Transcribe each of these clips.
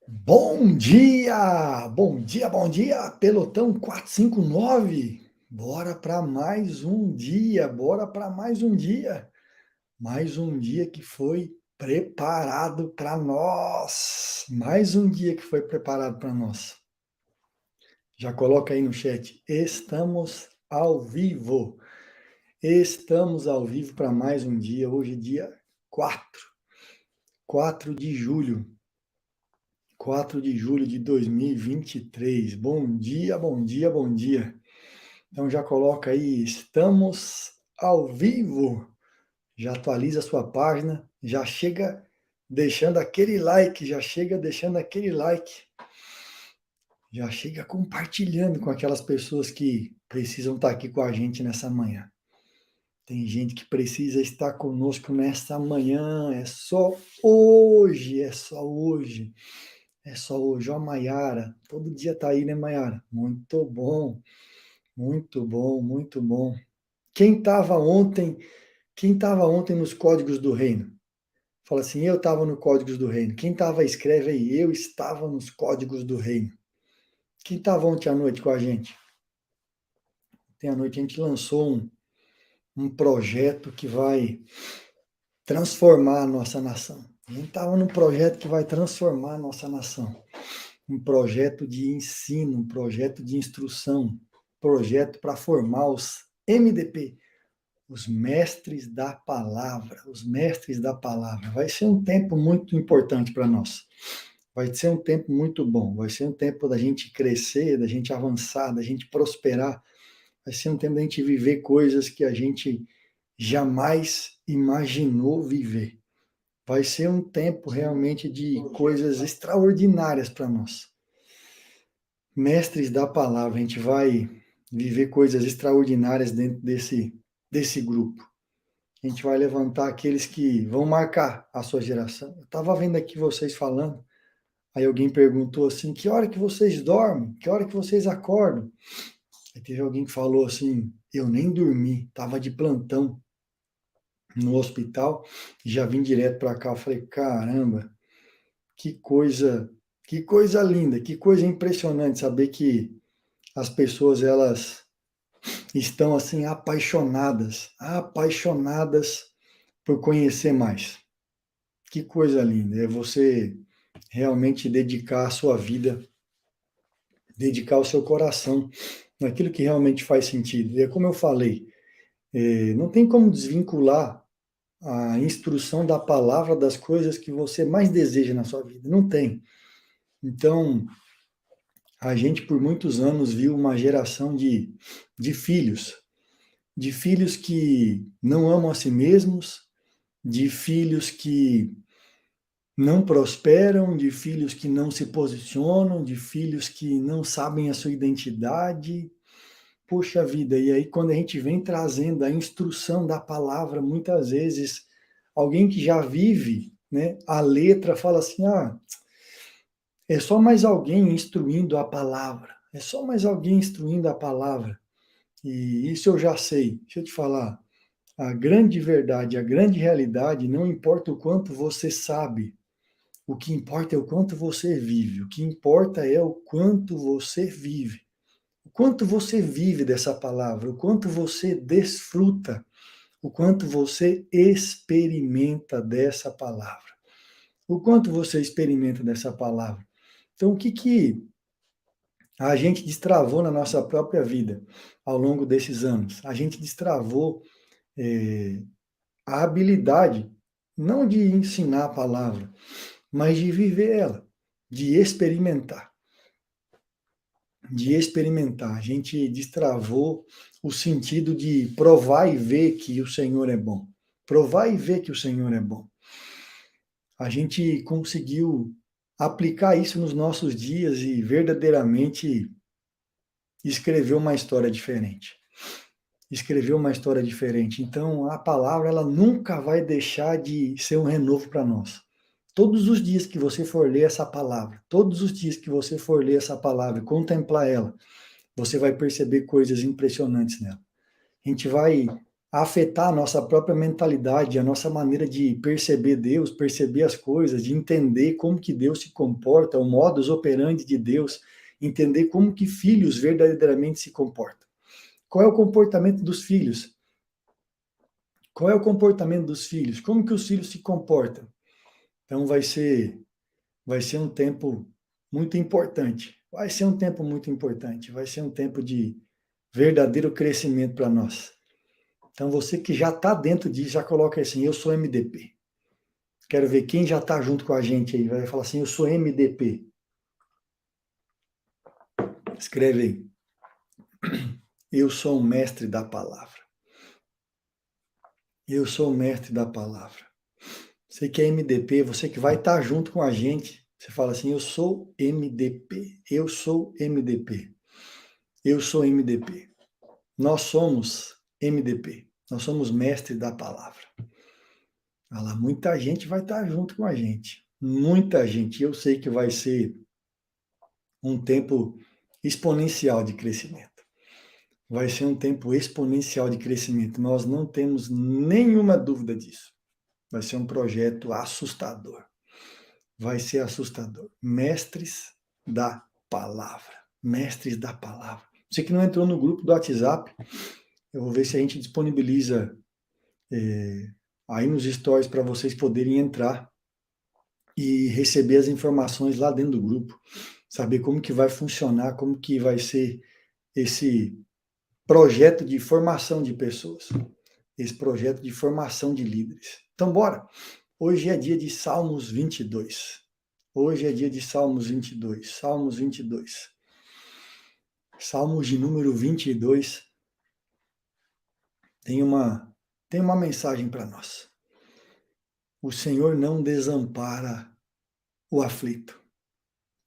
Bom dia, pelotão 459. Bora para mais um dia, mais um dia que foi preparado para nós, mais um dia que foi preparado para nós. Já coloca aí no chat, estamos ao vivo para mais um dia, hoje dia 4 de julho. 4 de julho de 2023. Bom dia, bom dia, bom dia. Então já coloca aí, estamos ao vivo. Já atualiza a sua página, já chega deixando aquele like, já chega compartilhando com aquelas pessoas que precisam estar aqui com a gente nessa manhã. Tem gente que precisa estar conosco nessa manhã, é só hoje. É só hoje, ó, Maiara. Todo dia tá aí, né, Maiara? Muito bom, muito bom, muito bom. Quem estava ontem, nos Códigos do Reino? Fala assim, eu estava no Códigos do Reino. Quem estava, escreve aí, eu estava nos Códigos do Reino. Quem estava ontem à noite com a gente? Ontem à noite a gente lançou um projeto que vai transformar a nossa nação. A gente estava num projeto que vai transformar a nossa nação. Um projeto de ensino, um projeto de instrução, projeto para formar os MDP, os mestres da palavra, os mestres da palavra. Vai ser um tempo muito importante para nós. Vai ser um tempo muito bom, vai ser um tempo da gente crescer, da gente avançar, da gente prosperar. Vai ser um tempo da gente viver coisas que a gente jamais imaginou viver. Vai ser um tempo realmente de coisas extraordinárias para nós. Mestres da palavra, a gente vai viver coisas extraordinárias dentro desse grupo. A gente vai levantar aqueles que vão marcar a sua geração. Eu estava vendo aqui vocês falando, aí alguém perguntou assim, que hora que vocês dormem? Que hora que vocês acordam? Aí teve alguém que falou assim, eu nem dormi, estava de plantão no hospital, e já vim direto para cá. Eu falei, caramba, que coisa linda, que coisa impressionante saber que as pessoas, elas estão assim apaixonadas por conhecer mais. Que coisa linda, é você realmente dedicar a sua vida, dedicar o seu coração naquilo que realmente faz sentido. E é como eu falei, não tem como desvincular a instrução da palavra das coisas que você mais deseja na sua vida. Não tem. Então, a gente por muitos anos viu uma geração de filhos que não amam a si mesmos, de filhos que não prosperam, de filhos que não se posicionam, de filhos que não sabem a sua identidade. Poxa vida, e aí quando a gente vem trazendo a instrução da palavra, muitas vezes alguém que já vive, né, a letra fala assim: "Ah, é só mais alguém instruindo a palavra. É só mais alguém instruindo a palavra". E isso eu já sei. Deixa eu te falar, a grande verdade, a grande realidade, não importa o quanto você sabe, o que importa é o quanto você vive, o que importa é o quanto você vive. O quanto você vive dessa palavra, o quanto você desfruta, o quanto você experimenta dessa palavra. O quanto você experimenta dessa palavra. Então, o que a gente destravou na nossa própria vida ao longo desses anos? A gente destravou a habilidade, não de ensinar a palavra, mas de viver ela, de experimentar. De experimentar. A gente destravou o sentido de provar e ver que o Senhor é bom. Provar e ver que o Senhor é bom. A gente conseguiu aplicar isso nos nossos dias e verdadeiramente escrever uma história diferente. Escrever uma história diferente. Então, a palavra, ela nunca vai deixar de ser um renovo para nós. Todos os dias que você for ler essa palavra, todos os dias que você for ler essa palavra e contemplar ela, você vai perceber coisas impressionantes nela. A gente vai afetar a nossa própria mentalidade, a nossa maneira de perceber Deus, perceber as coisas, de entender como que Deus se comporta, o modus operandi de Deus, entender como que filhos verdadeiramente se comportam. Qual é o comportamento dos filhos? Qual é o comportamento dos filhos? Como que os filhos se comportam? Então vai ser um tempo muito importante. Vai ser um tempo muito importante. Vai ser um tempo de verdadeiro crescimento para nós. Então, você que já está dentro disso, já coloca assim, eu sou MDP. Quero ver quem já está junto com a gente aí. Vai falar assim, eu sou MDP. Escreve aí. Eu sou um mestre da palavra. Eu sou o mestre da palavra. Você que é MDP, você que vai estar junto com a gente, você fala assim, eu sou MDP. Eu sou MDP. Eu sou MDP. Nós somos MDP. Nós somos mestre da palavra. Olha lá, muita gente vai estar junto com a gente. Muita gente. Eu sei que vai ser um tempo exponencial de crescimento. Vai ser um tempo exponencial de crescimento. Nós não temos nenhuma dúvida disso. Vai ser um projeto assustador. Vai ser assustador. Mestres da palavra. Mestres da palavra. Você que não entrou no grupo do WhatsApp, eu vou ver se a gente disponibiliza aí nos stories para vocês poderem entrar e receber as informações lá dentro do grupo, saber como que vai funcionar, como que vai ser esse projeto de formação de pessoas, esse projeto de formação de líderes. Então, bora! Hoje é dia de Salmos 22. Hoje é dia de Salmos 22. Salmos 22. Salmos de número 22 tem uma mensagem para nós. O Senhor não desampara o aflito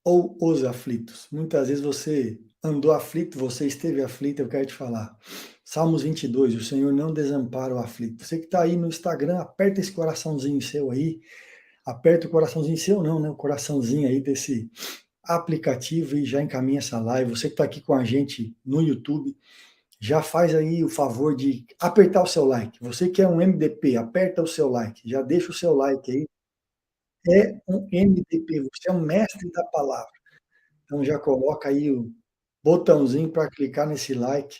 ou os aflitos. Muitas vezes você andou aflito, você esteve aflito, eu quero te falar. Salmos 22, o Senhor não desampara o aflito. Você que está aí no Instagram, aperta esse coraçãozinho seu aí, aperta o coraçãozinho seu não, né? O coraçãozinho aí desse aplicativo e já encaminha essa live. Você que está aqui com a gente no YouTube, já faz aí o favor de apertar o seu like. Você que é um MDP, aperta o seu like, já deixa o seu like aí. É um MDP, você é um mestre da palavra. Então já coloca aí o botãozinho para clicar nesse like,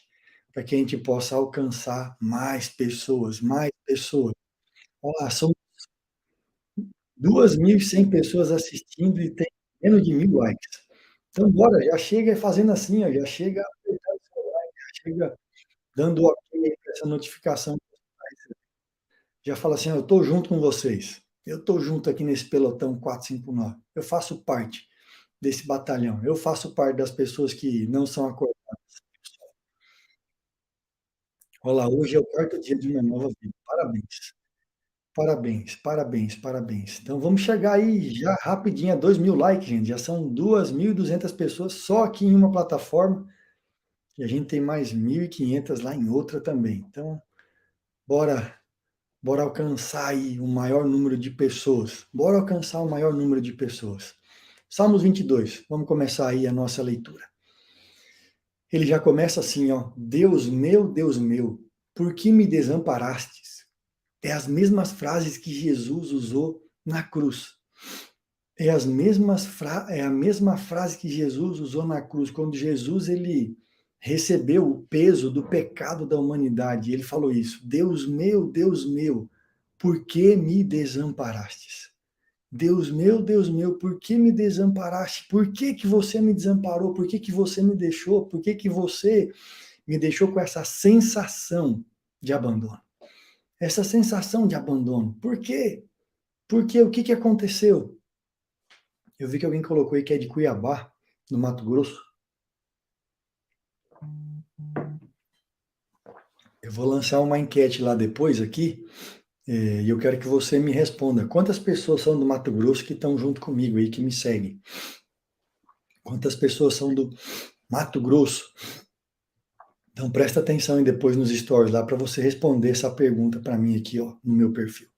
para que a gente possa alcançar mais pessoas, mais pessoas. Olha lá, são 2.100 pessoas assistindo e tem menos de 1.000 likes. Então bora, já chega fazendo assim, ó, já chega apertando o seu like, já chega dando ok para essa notificação. Já fala assim: "Eu estou junto com vocês, eu estou junto aqui nesse pelotão 459, eu faço parte desse batalhão, eu faço parte das pessoas que não são acordadas". Olha lá, hoje é o 4º dia de uma nova vida. Parabéns, parabéns, parabéns, parabéns. Então vamos chegar aí já rapidinho a 2.000 likes, gente, já são 2.200 pessoas só aqui em uma plataforma, e a gente tem mais 1.500 lá em outra também. Então, bora bora alcançar aí o maior número de pessoas. Bora alcançar o maior número de pessoas. Salmos 22, vamos começar aí a nossa leitura. Ele já começa assim, ó: Deus meu, por que me desamparastes? É as mesmas frases que Jesus usou na cruz. É a mesma frase que Jesus usou na cruz, quando Jesus ele recebeu o peso do pecado da humanidade. Ele falou isso: Deus meu, por que me desamparastes? Deus meu, por que me desamparaste? Por que que você me desamparou? Por que que você me deixou? Por que que você me deixou com essa sensação de abandono? Essa sensação de abandono. Por quê? Porque o que que aconteceu? Eu vi que alguém colocou aí que é de Cuiabá, no Mato Grosso. Eu vou lançar uma enquete lá depois aqui, e eu quero que você me responda. Quantas pessoas são do Mato Grosso que estão junto comigo aí, que me seguem? Quantas pessoas são do Mato Grosso? Então presta atenção aí depois nos stories lá para você responder essa pergunta para mim aqui, ó, no meu perfil.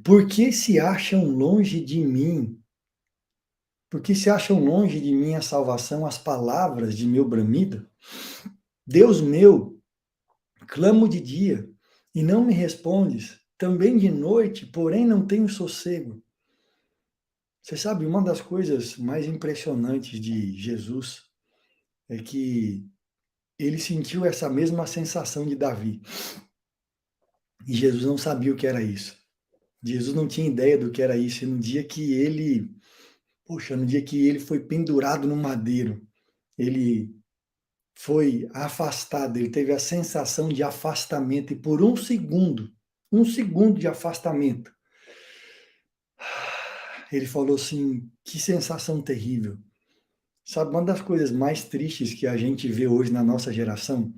Por que se acham longe de mim? Por que se acham longe de mim a salvação, as palavras de meu bramido? Deus meu, Clamo de dia, e não me respondes, também de noite, porém não tenho sossego. Você sabe, uma das coisas mais impressionantes de Jesus é que ele sentiu essa mesma sensação de Davi. E Jesus não sabia o que era isso. Jesus não tinha ideia do que era isso. E no dia que ele foi pendurado no madeiro, ele foi afastado, ele teve a sensação de afastamento, e por um segundo de afastamento, ele falou assim, que sensação terrível. Sabe, uma das coisas mais tristes que a gente vê hoje na nossa geração,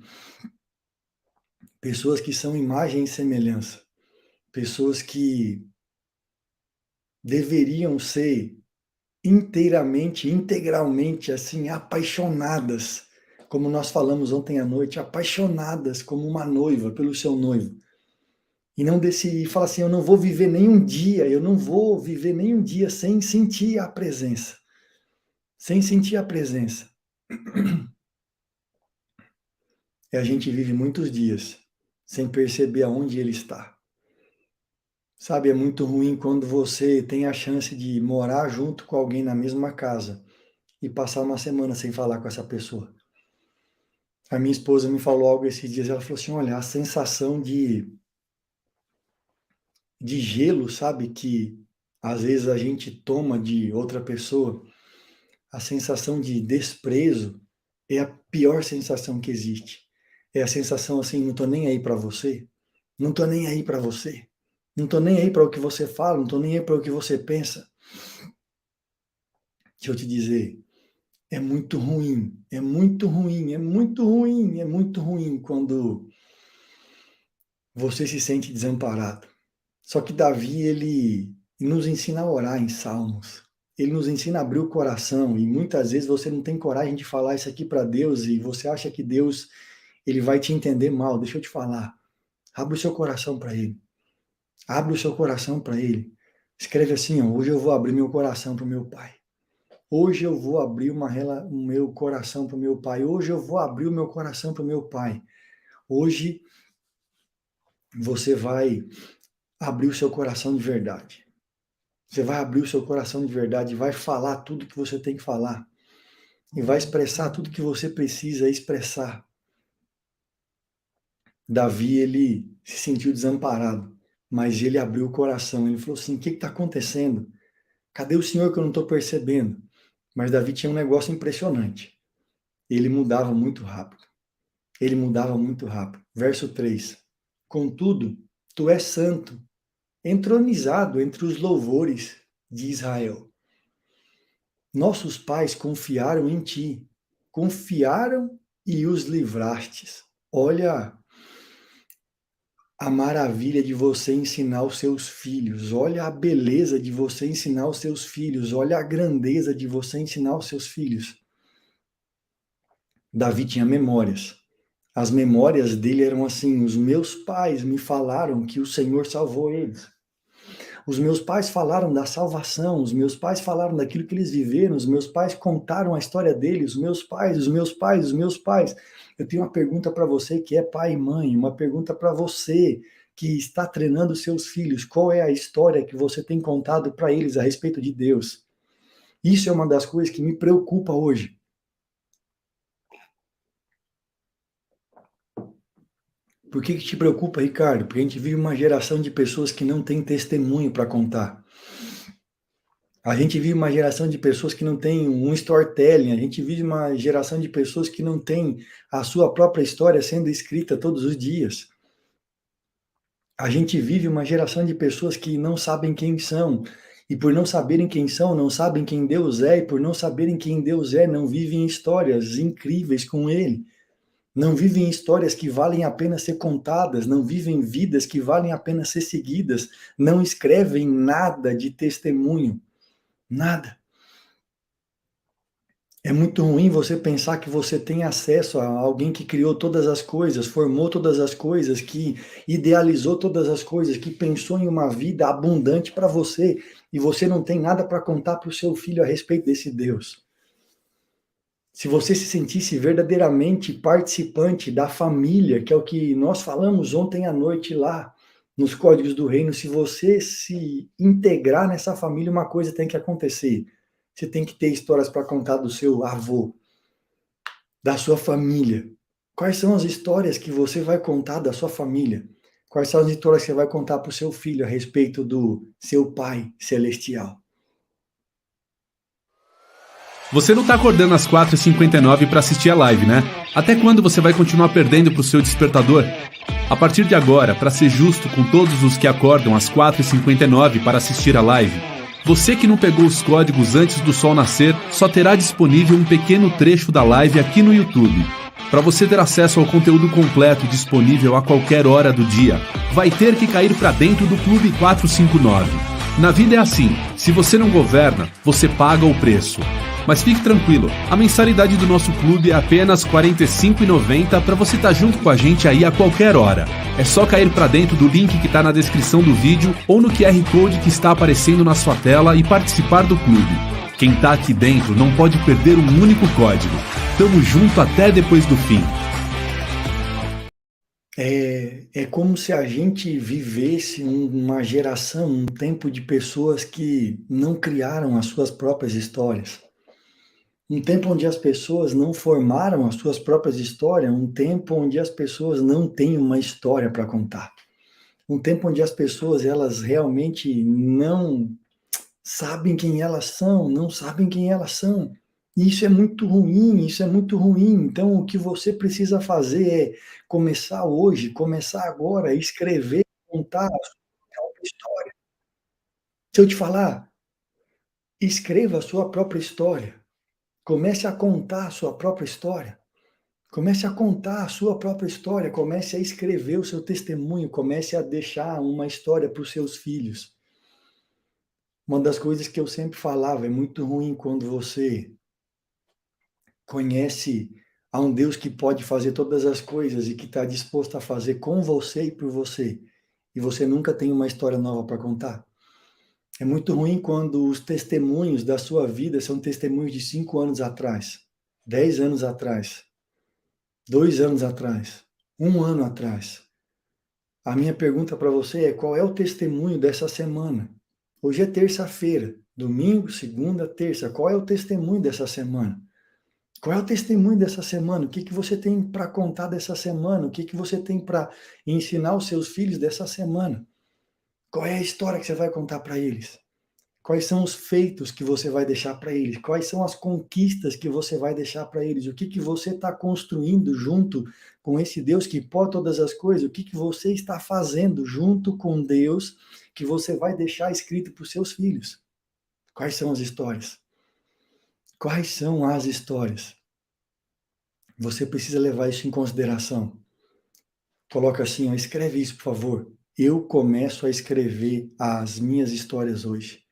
pessoas que são imagem e semelhança, pessoas que deveriam ser inteiramente, integralmente, assim, apaixonadas, como nós falamos ontem à noite, apaixonadas como uma noiva pelo seu noivo. E não decidir, falar assim, eu não vou viver nenhum dia sem sentir a presença. Sem sentir a presença. E a gente vive muitos dias sem perceber aonde ele está. Sabe, é muito ruim quando você tem a chance de morar junto com alguém na mesma casa e passar uma semana sem falar com essa pessoa. A minha esposa me falou algo esses dias, ela falou assim, olha, a sensação de gelo, sabe, que às vezes a gente toma de outra pessoa, a sensação de desprezo é a pior sensação que existe. É a sensação assim, não tô nem aí para você, não tô nem aí para você, não tô nem aí para o que você fala, não tô nem aí para o que você pensa. Deixa eu te dizer, é muito ruim, é muito ruim, é muito ruim, é muito ruim quando você se sente desamparado. Só que Davi, ele nos ensina a orar em salmos. Ele nos ensina a abrir o coração, e muitas vezes você não tem coragem de falar isso aqui para Deus, e você acha que Deus ele vai te entender mal. Deixa eu te falar. Abre o seu coração para ele. Abre o seu coração para ele. Escreve assim, ó, hoje eu vou abrir meu coração para o meu pai. Hoje eu vou abrir o meu coração para o meu pai. Hoje eu vou abrir o meu coração para o meu pai. Hoje você vai abrir o seu coração de verdade. Você vai abrir o seu coração de verdade e vai falar tudo que você tem que falar. E vai expressar tudo que você precisa expressar. Davi, ele se sentiu desamparado, mas ele abriu o coração. Ele falou assim, o que está acontecendo? Cadê o Senhor que eu não estou percebendo? Mas Davi tinha um negócio impressionante. Ele mudava muito rápido. Ele mudava muito rápido. Verso 3. Contudo, tu és santo, entronizado entre os louvores de Israel. Nossos pais confiaram em ti, confiaram e os livrastes. Olha a maravilha de você ensinar os seus filhos, olha a beleza de você ensinar os seus filhos, olha a grandeza de você ensinar os seus filhos. Davi tinha memórias. As memórias dele eram assim, os meus pais me falaram que o Senhor salvou eles. Os meus pais falaram da salvação, os meus pais falaram daquilo que eles viveram, os meus pais contaram a história deles, os meus pais, os meus pais, os meus pais. Eu tenho uma pergunta para você que é pai e mãe, uma pergunta para você que está treinando seus filhos. Qual é a história que você tem contado para eles a respeito de Deus? Isso é uma das coisas que me preocupa hoje. Por que te preocupa, Ricardo? Porque a gente vive uma geração de pessoas que não tem testemunho para contar. A gente vive uma geração de pessoas que não tem um storytelling, a gente vive uma geração de pessoas que não tem a sua própria história sendo escrita todos os dias. A gente vive uma geração de pessoas que não sabem quem são, e por não saberem quem são, não sabem quem Deus é, e por não saberem quem Deus é, não vivem histórias incríveis com Ele. Não vivem histórias que valem a pena ser contadas, não vivem vidas que valem a pena ser seguidas, não escrevem nada de testemunho. Nada. É muito ruim você pensar que você tem acesso a alguém que criou todas as coisas, formou todas as coisas, que idealizou todas as coisas, que pensou em uma vida abundante para você, e você não tem nada para contar para o seu filho a respeito desse Deus. Se você se sentisse verdadeiramente participante da família, que é o que nós falamos ontem à noite lá, nos Códigos do Reino, se você se integrar nessa família, uma coisa tem que acontecer. Você tem que ter histórias para contar do seu avô, da sua família. Quais são as histórias que você vai contar da sua família? Quais são as histórias que você vai contar para o seu filho a respeito do seu Pai Celestial? Você não tá acordando às 4h59 para assistir a live, né? Até quando você vai continuar perdendo pro seu despertador? A partir de agora, para ser justo com todos os que acordam às 4h59 para assistir a live, você que não pegou os códigos antes do sol nascer, só terá disponível um pequeno trecho da live aqui no YouTube. Para você ter acesso ao conteúdo completo disponível a qualquer hora do dia, vai ter que cair para dentro do Clube 459. Na vida é assim, se você não governa, você paga o preço. Mas fique tranquilo, a mensalidade do nosso clube é apenas R$ 45,90 para você estar junto com a gente aí a qualquer hora. É só cair para dentro do link que está na descrição do vídeo ou no QR Code que está aparecendo na sua tela e participar do clube. Quem tá aqui dentro não pode perder um único código. Tamo junto até depois do fim. É como se a gente vivesse uma geração, um tempo de pessoas que não criaram as suas próprias histórias. Um tempo onde as pessoas não formaram as suas próprias histórias, um tempo onde as pessoas não têm uma história para contar. Um tempo onde as pessoas, elas realmente não sabem quem elas são, não sabem quem elas são. E isso é muito ruim, isso é muito ruim. Então, o que você precisa fazer é começar hoje, começar agora, escrever, contar a sua própria história. Se eu te falar, escreva a sua própria história. Comece a contar a sua própria história. Comece a contar a sua própria história, comece a escrever o seu testemunho, comece a deixar uma história para os seus filhos. Uma das coisas que eu sempre falava, é muito ruim quando você conhece a um Deus que pode fazer todas as coisas e que está disposto a fazer com você e por você, e você nunca tem uma história nova para contar. É muito ruim quando os testemunhos da sua vida são testemunhos de 5 anos atrás, 10 anos atrás, 2 anos atrás, 1 ano atrás. A minha pergunta para você é: qual é o testemunho dessa semana? Hoje é terça-feira, domingo, segunda, terça. Qual é o testemunho dessa semana? Qual é o testemunho dessa semana? O que você tem para contar dessa semana? O que você tem para ensinar os seus filhos dessa semana? Qual é a história que você vai contar para eles? Quais são os feitos que você vai deixar para eles? Quais são as conquistas que você vai deixar para eles? O que você está construindo junto com esse Deus que pode todas as coisas? O que você está fazendo junto com Deus que você vai deixar escrito para os seus filhos? Quais são as histórias? Quais são as histórias? Você precisa levar isso em consideração. Coloca assim, ó, escreve isso, por favor. Eu começo a escrever as minhas histórias hoje.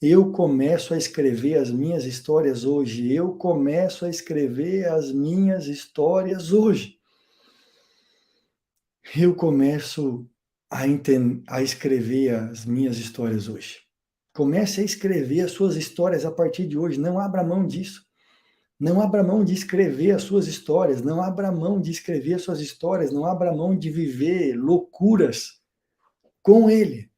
Eu começo a escrever as minhas histórias hoje. Eu começo a escrever as minhas histórias hoje. Eu começo a escrever as minhas histórias hoje. Comece a escrever as suas histórias a partir de hoje. Não abra mão disso. Não abra mão de escrever as suas histórias. Não abra mão de escrever as suas histórias. Não abra mão de viver loucuras com Ele.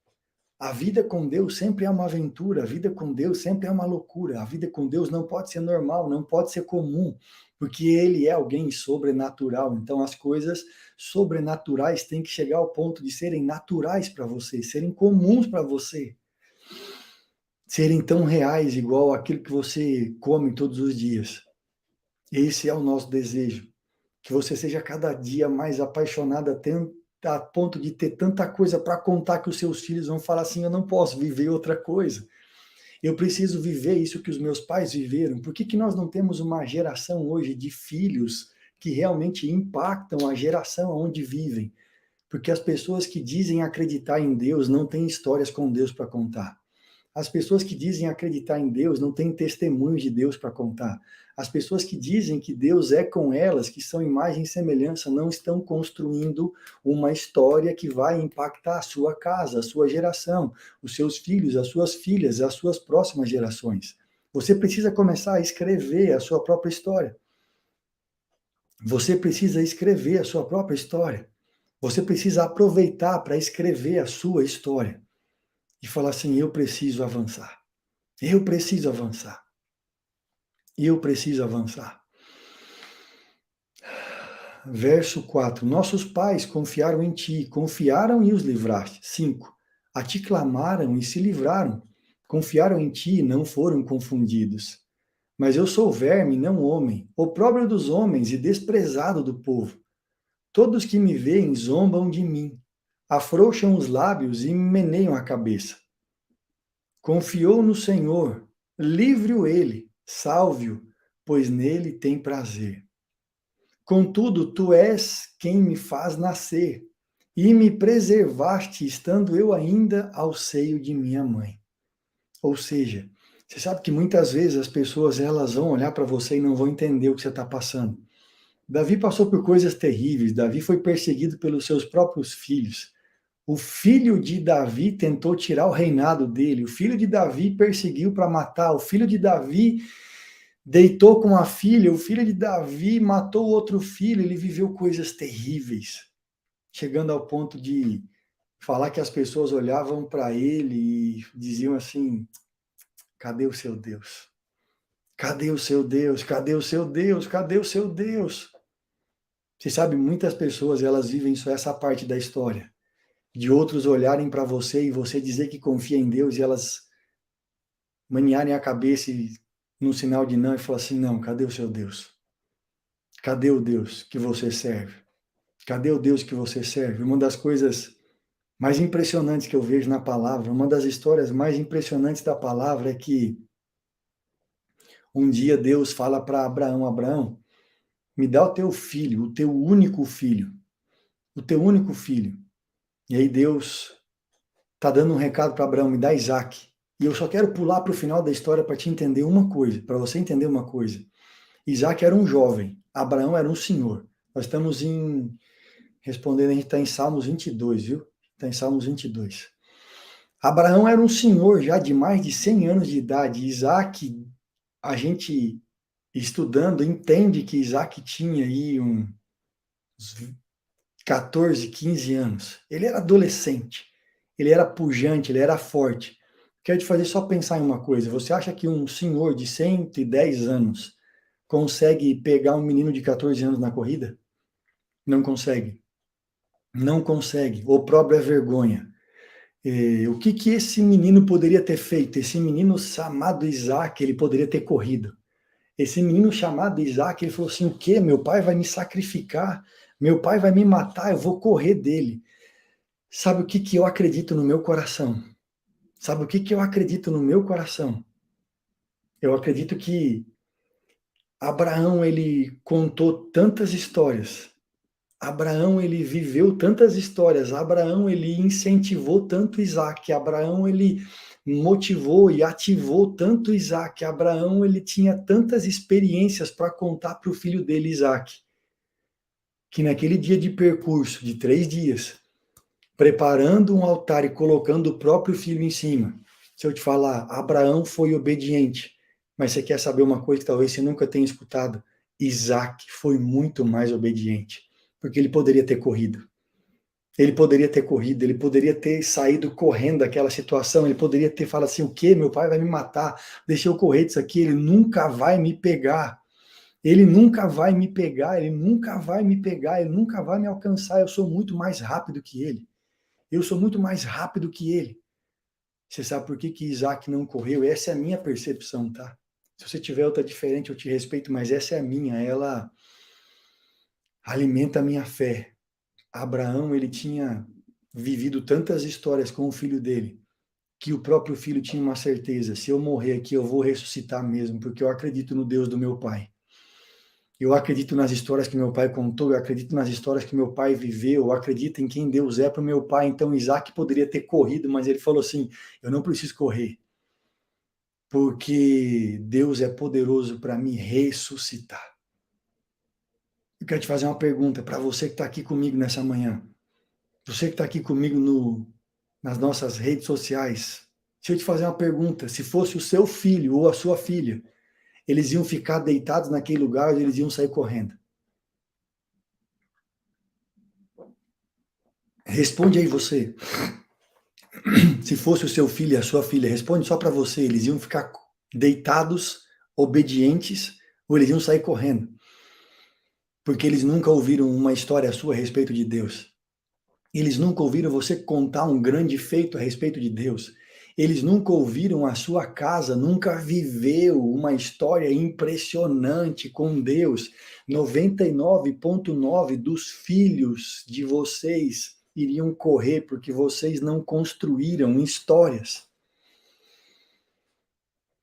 A vida com Deus sempre é uma aventura, a vida com Deus sempre é uma loucura, a vida com Deus não pode ser normal, não pode ser comum, porque Ele é alguém sobrenatural, então as coisas sobrenaturais têm que chegar ao ponto de serem naturais para você, serem comuns para você, serem tão reais igual aquilo que você come todos os dias. Esse é o nosso desejo, que você seja cada dia mais apaixonada, a ponto de ter tanta coisa para contar que os seus filhos vão falar assim: eu não posso viver outra coisa. Eu preciso viver isso que os meus pais viveram. Por que nós não temos uma geração hoje de filhos que realmente impactam a geração onde vivem? Porque as pessoas que dizem acreditar em Deus não têm histórias com Deus para contar. As pessoas que dizem acreditar em Deus não têm testemunhos de Deus para contar. As pessoas que dizem que Deus é com elas, que são imagem e semelhança, não estão construindo uma história que vai impactar a sua casa, a sua geração, os seus filhos, as suas filhas, as suas próximas gerações. Você precisa começar a escrever a sua própria história. Você precisa escrever a sua própria história. Você precisa aproveitar para escrever a sua história. E falar assim, eu preciso avançar. Eu preciso avançar. Eu preciso avançar. Verso 4. Nossos pais confiaram em ti, confiaram e os livraste. 5. A ti clamaram e se livraram. Confiaram em ti e não foram confundidos. Mas eu sou verme, não homem, opróbrio dos homens e desprezado do povo. Todos que me veem zombam de mim, afrouxam os lábios e meneiam a cabeça. Confiou no Senhor, livre-o ele, salve-o, pois nele tem prazer. Contudo, tu és quem me faz nascer, e me preservaste, estando eu ainda ao seio de minha mãe. Ou seja, você sabe que muitas vezes as pessoas elas vão olhar para você e não vão entender o que você está passando. Davi passou por coisas terríveis, Davi foi perseguido pelos seus próprios filhos. O filho de Davi tentou tirar o reinado dele, o filho de Davi perseguiu para matar, o filho de Davi deitou com a filha, o filho de Davi matou outro filho, ele viveu coisas terríveis, chegando ao ponto de falar que as pessoas olhavam para ele e diziam assim, cadê o seu Deus? Cadê o seu Deus? Cadê o seu Deus? Cadê o seu Deus? Você sabe, muitas pessoas, elas vivem só essa parte da história, de outros olharem para você e você dizer que confia em Deus e elas maniarem a cabeça num sinal de não e falar assim, não, cadê o seu Deus? Cadê o Deus que você serve? Cadê o Deus que você serve? Uma das coisas mais impressionantes que eu vejo na palavra, uma das histórias mais impressionantes da palavra é que um dia Deus fala para Abraão, Abraão, me dá o teu filho, o teu único filho, o teu único filho. E aí Deus está dando um recado para Abraão, me dá Isaac. E eu só quero pular para o final da história para te entender uma coisa, para você entender uma coisa. Isaac era um jovem, Abraão era um senhor. Nós estamos respondendo, a gente está em Salmos 22, viu? Está em Salmos 22. Abraão era um senhor já de mais de 100 anos de idade. Isaac, a gente estudando, entende que Isaac tinha aí uns 14, 15 anos. Ele era adolescente, ele era pujante, ele era forte. Quero te fazer só pensar em uma coisa. Você acha que um senhor de 110 anos consegue pegar um menino de 14 anos na corrida? Não consegue. Não consegue. O próprio é vergonha. O que esse menino poderia ter feito? Esse menino chamado Isaac, ele poderia ter corrido. Esse menino chamado Isaac, ele falou assim, o quê? Meu pai vai me sacrificar, meu pai vai me matar, eu vou correr dele. Sabe o que eu acredito no meu coração? Sabe o que eu acredito no meu coração? Eu acredito que Abraão, ele contou tantas histórias. Abraão, ele viveu tantas histórias. Abraão, ele incentivou tanto Isaac. Abraão, ele motivou e ativou tanto Isaac. Abraão, ele tinha tantas experiências para contar para o filho dele, Isaac, que naquele dia de percurso, de 3 dias, preparando um altar e colocando o próprio filho em cima, se eu te falar, Abraão foi obediente, mas você quer saber uma coisa que talvez você nunca tenha escutado? Isaac foi muito mais obediente, porque ele poderia ter corrido. Ele poderia ter corrido, ele poderia ter saído correndo daquela situação, ele poderia ter falado assim, o quê? Meu pai vai me matar, deixa eu correr disso aqui, ele nunca vai me pegar. Ele nunca vai me pegar, ele nunca vai me pegar, ele nunca vai me alcançar, eu sou muito mais rápido que ele. Eu sou muito mais rápido que ele. Você sabe por que Isaac não correu? Essa é a minha percepção, tá? Se você tiver outra diferente, eu te respeito, mas essa é a minha, ela alimenta a minha fé. Abraão, ele tinha vivido tantas histórias com o filho dele, que o próprio filho tinha uma certeza, se eu morrer aqui, eu vou ressuscitar mesmo, porque eu acredito no Deus do meu pai. Eu acredito nas histórias que meu pai contou, eu acredito nas histórias que meu pai viveu, eu acredito em quem Deus é para o meu pai. Então Isaac poderia ter corrido, mas ele falou assim, eu não preciso correr, porque Deus é poderoso para me ressuscitar. Eu quero te fazer uma pergunta para você que está aqui comigo nessa manhã. Você que está aqui comigo nas nossas redes sociais. Se eu te fazer uma pergunta, se fosse o seu filho ou a sua filha, eles iam ficar deitados naquele lugar ou eles iam sair correndo? Responde aí você. Se fosse o seu filho e a sua filha, responde só para você. Eles iam ficar deitados, obedientes, ou eles iam sair correndo? Porque eles nunca ouviram uma história sua a respeito de Deus. Eles nunca ouviram você contar um grande feito a respeito de Deus. Eles nunca ouviram a sua casa, nunca viveu uma história impressionante com Deus. 99,9% dos filhos de vocês iriam correr porque vocês não construíram histórias.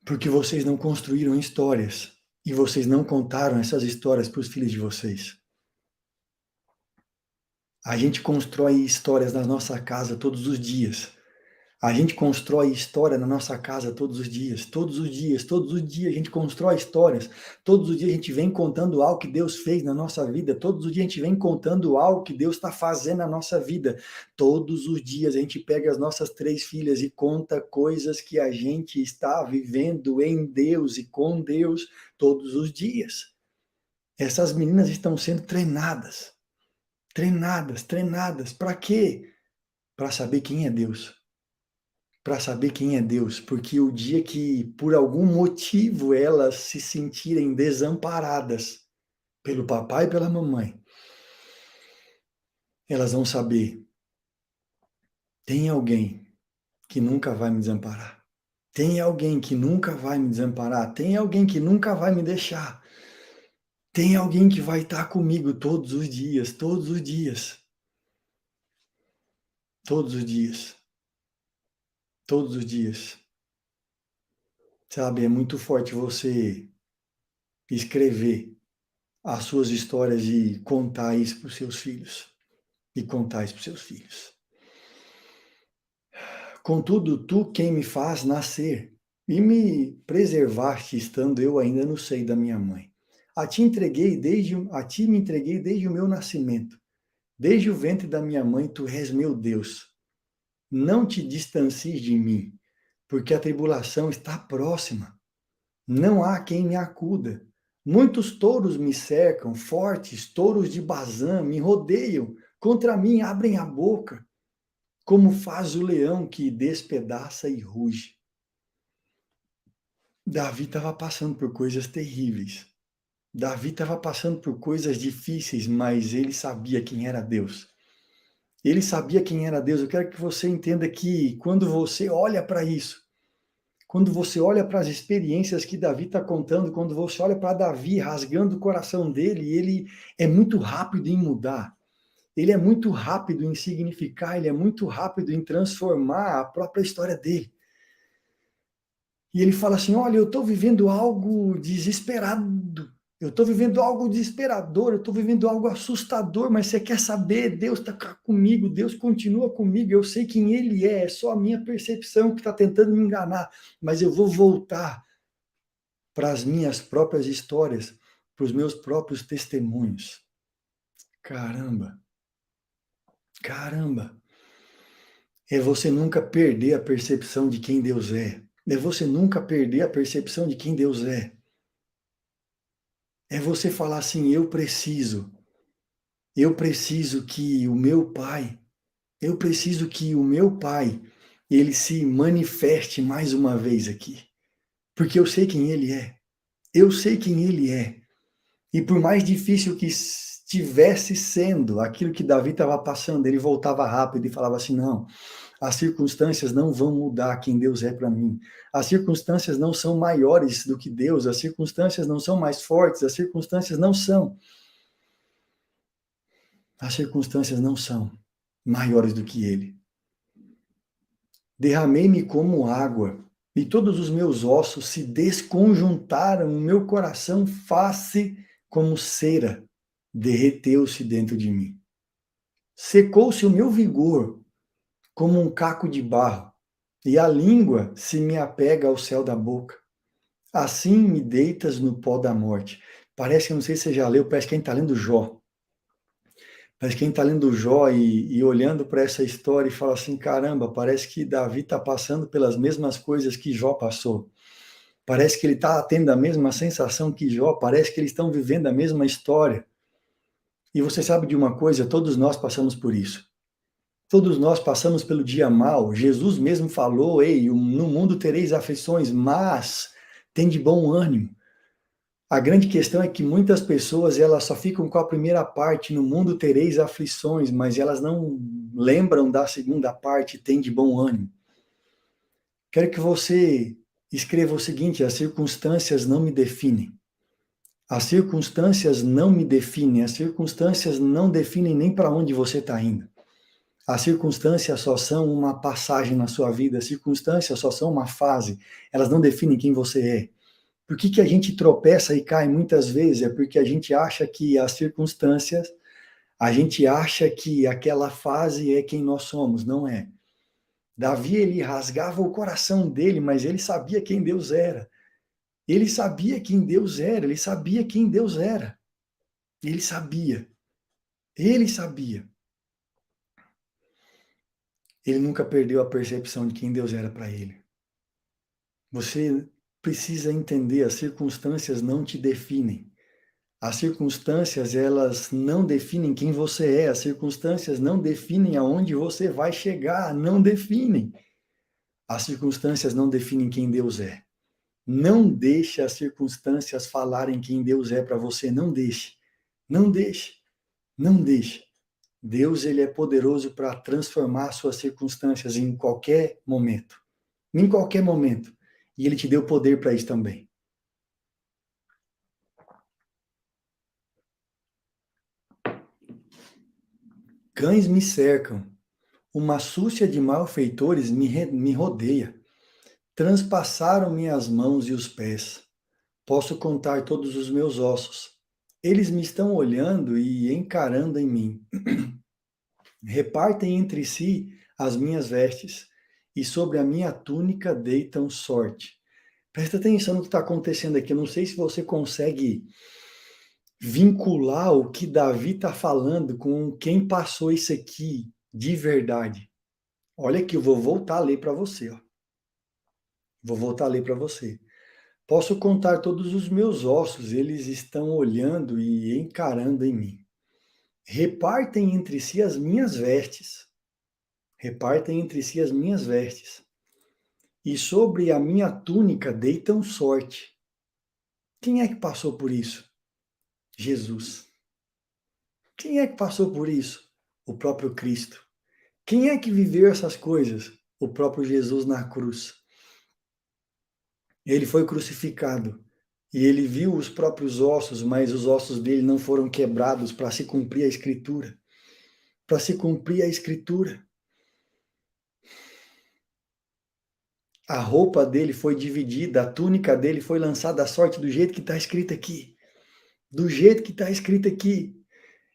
Porque vocês não construíram histórias. E vocês não contaram essas histórias para os filhos de vocês. A gente constrói histórias na nossa casa todos os dias. A gente constrói história na nossa casa todos os dias. Todos os dias, todos os dias a gente constrói histórias. Todos os dias a gente vem contando algo que Deus fez na nossa vida. Todos os dias a gente vem contando algo que Deus está fazendo na nossa vida. Todos os dias a gente pega as nossas 3 filhas e conta coisas que a gente está vivendo em Deus e com Deus todos os dias. Essas meninas estão sendo treinadas. Treinadas. Para quê? Para saber quem é Deus. Para saber quem é Deus. Porque o dia que, por algum motivo, elas se sentirem desamparadas pelo papai e pela mamãe, elas vão saber: tem alguém que nunca vai me desamparar. Tem alguém que nunca vai me desamparar. Tem alguém que nunca vai me deixar. Tem alguém que vai estar comigo todos os dias, todos os dias. Todos os dias. Todos os dias. Sabe, é muito forte você escrever as suas histórias e contar isso para os seus filhos. E contar isso para os seus filhos. Contudo, tu quem me faz nascer e me preservaste estando eu ainda no seio da minha mãe. A ti me entreguei desde o meu nascimento. Desde o ventre da minha mãe, tu és meu Deus. Não te distancies de mim, porque a tribulação está próxima. Não há quem me acuda. Muitos touros me cercam, fortes, touros de Bazã me rodeiam, contra mim abrem a boca, como faz o leão que despedaça e ruge. Davi estava passando por coisas terríveis. Davi estava passando por coisas difíceis, mas ele sabia quem era Deus. Ele sabia quem era Deus. Eu quero que você entenda que quando você olha para isso, quando você olha para as experiências que Davi está contando, quando você olha para Davi rasgando o coração dele, ele é muito rápido em mudar. Ele é muito rápido em significar, ele é muito rápido em transformar a própria história dele. E ele fala assim: olha, eu estou vivendo algo desesperado, eu estou vivendo algo desesperador, eu estou vivendo algo assustador, mas você quer saber? Deus está comigo, Deus continua comigo, eu sei quem Ele é só a minha percepção que está tentando me enganar, mas eu vou voltar para as minhas próprias histórias, para os meus próprios testemunhos. Caramba! É você nunca perder a percepção de quem Deus é. É você nunca perder a percepção de quem Deus é. É você falar assim: eu preciso que o meu Pai, ele se manifeste mais uma vez aqui. Porque eu sei quem Ele é. E por mais difícil que estivesse sendo aquilo que Davi estava passando, ele voltava rápido e falava assim: não, as circunstâncias não vão mudar quem Deus é para mim. As circunstâncias não são maiores do que Deus, as circunstâncias não são mais fortes, as circunstâncias não são. As circunstâncias não são maiores do que Ele. Derramei-me como água, e todos os meus ossos se desconjuntaram, o meu coração faz-se como cera, derreteu-se dentro de mim. Secou-se o meu vigor, como um caco de barro, e a língua se me apega ao céu da boca. Assim me deitas no pó da morte. Parece que, não sei se você já leu, parece que quem está lendo Jó. Parece que quem está lendo Jó e olhando para essa história e fala assim: caramba, parece que Davi está passando pelas mesmas coisas que Jó passou. Parece que ele está tendo a mesma sensação que Jó, parece que eles estão vivendo a mesma história. E você sabe de uma coisa, todos nós passamos por isso. Todos nós passamos pelo dia mal. Jesus mesmo falou, ei, no mundo tereis aflições, mas tem de bom ânimo. A grande questão é que muitas pessoas, elas só ficam com a primeira parte, no mundo tereis aflições, mas elas não lembram da segunda parte, tem de bom ânimo. Quero que você escreva o seguinte: as circunstâncias não me definem. As circunstâncias não me definem, as circunstâncias não definem nem para onde você está indo. As circunstâncias só são uma passagem na sua vida, as circunstâncias só são uma fase, elas não definem quem você é. Por que a gente tropeça e cai muitas vezes? É porque a gente acha que as circunstâncias, a gente acha que aquela fase é quem nós somos, não é. Davi, ele rasgava o coração dele, mas ele sabia quem Deus era. Ele sabia quem Deus era, ele sabia quem Deus era. Ele sabia. Ele sabia. Ele nunca perdeu a percepção de quem Deus era para ele. Você precisa entender, as circunstâncias não te definem. As circunstâncias, elas não definem quem você é. As circunstâncias não definem aonde você vai chegar. Não definem. As circunstâncias não definem quem Deus é. Não deixe as circunstâncias falarem quem Deus é para você. Não deixe. Não deixe. Não deixe. Deus, ele é poderoso para transformar suas circunstâncias em qualquer momento. Em qualquer momento. E ele te deu poder para isso também. Cães me cercam. Uma súcia de malfeitores me rodeia. Transpassaram minhas mãos e os pés. Posso contar todos os meus ossos. Eles me estão olhando e encarando em mim. Repartem entre si as minhas vestes, e sobre a minha túnica deitam sorte. Presta atenção no que está acontecendo aqui. Eu não sei se você consegue vincular o que Davi está falando com quem passou isso aqui de verdade. Olha aqui, eu vou voltar a ler para você. Ó. Vou voltar a ler para você. Posso contar todos os meus ossos, eles estão olhando e encarando em mim. Repartem entre si as minhas vestes. Repartem entre si as minhas vestes. E sobre a minha túnica deitam sorte. Quem é que passou por isso? Jesus. Quem é que passou por isso? O próprio Cristo. Quem é que viveu essas coisas? O próprio Jesus na cruz. Ele foi crucificado e ele viu os próprios ossos, mas os ossos dele não foram quebrados para se cumprir a Escritura. Para se cumprir a Escritura. A roupa dele foi dividida, a túnica dele foi lançada à sorte do jeito que está escrito aqui. Do jeito que está escrito aqui.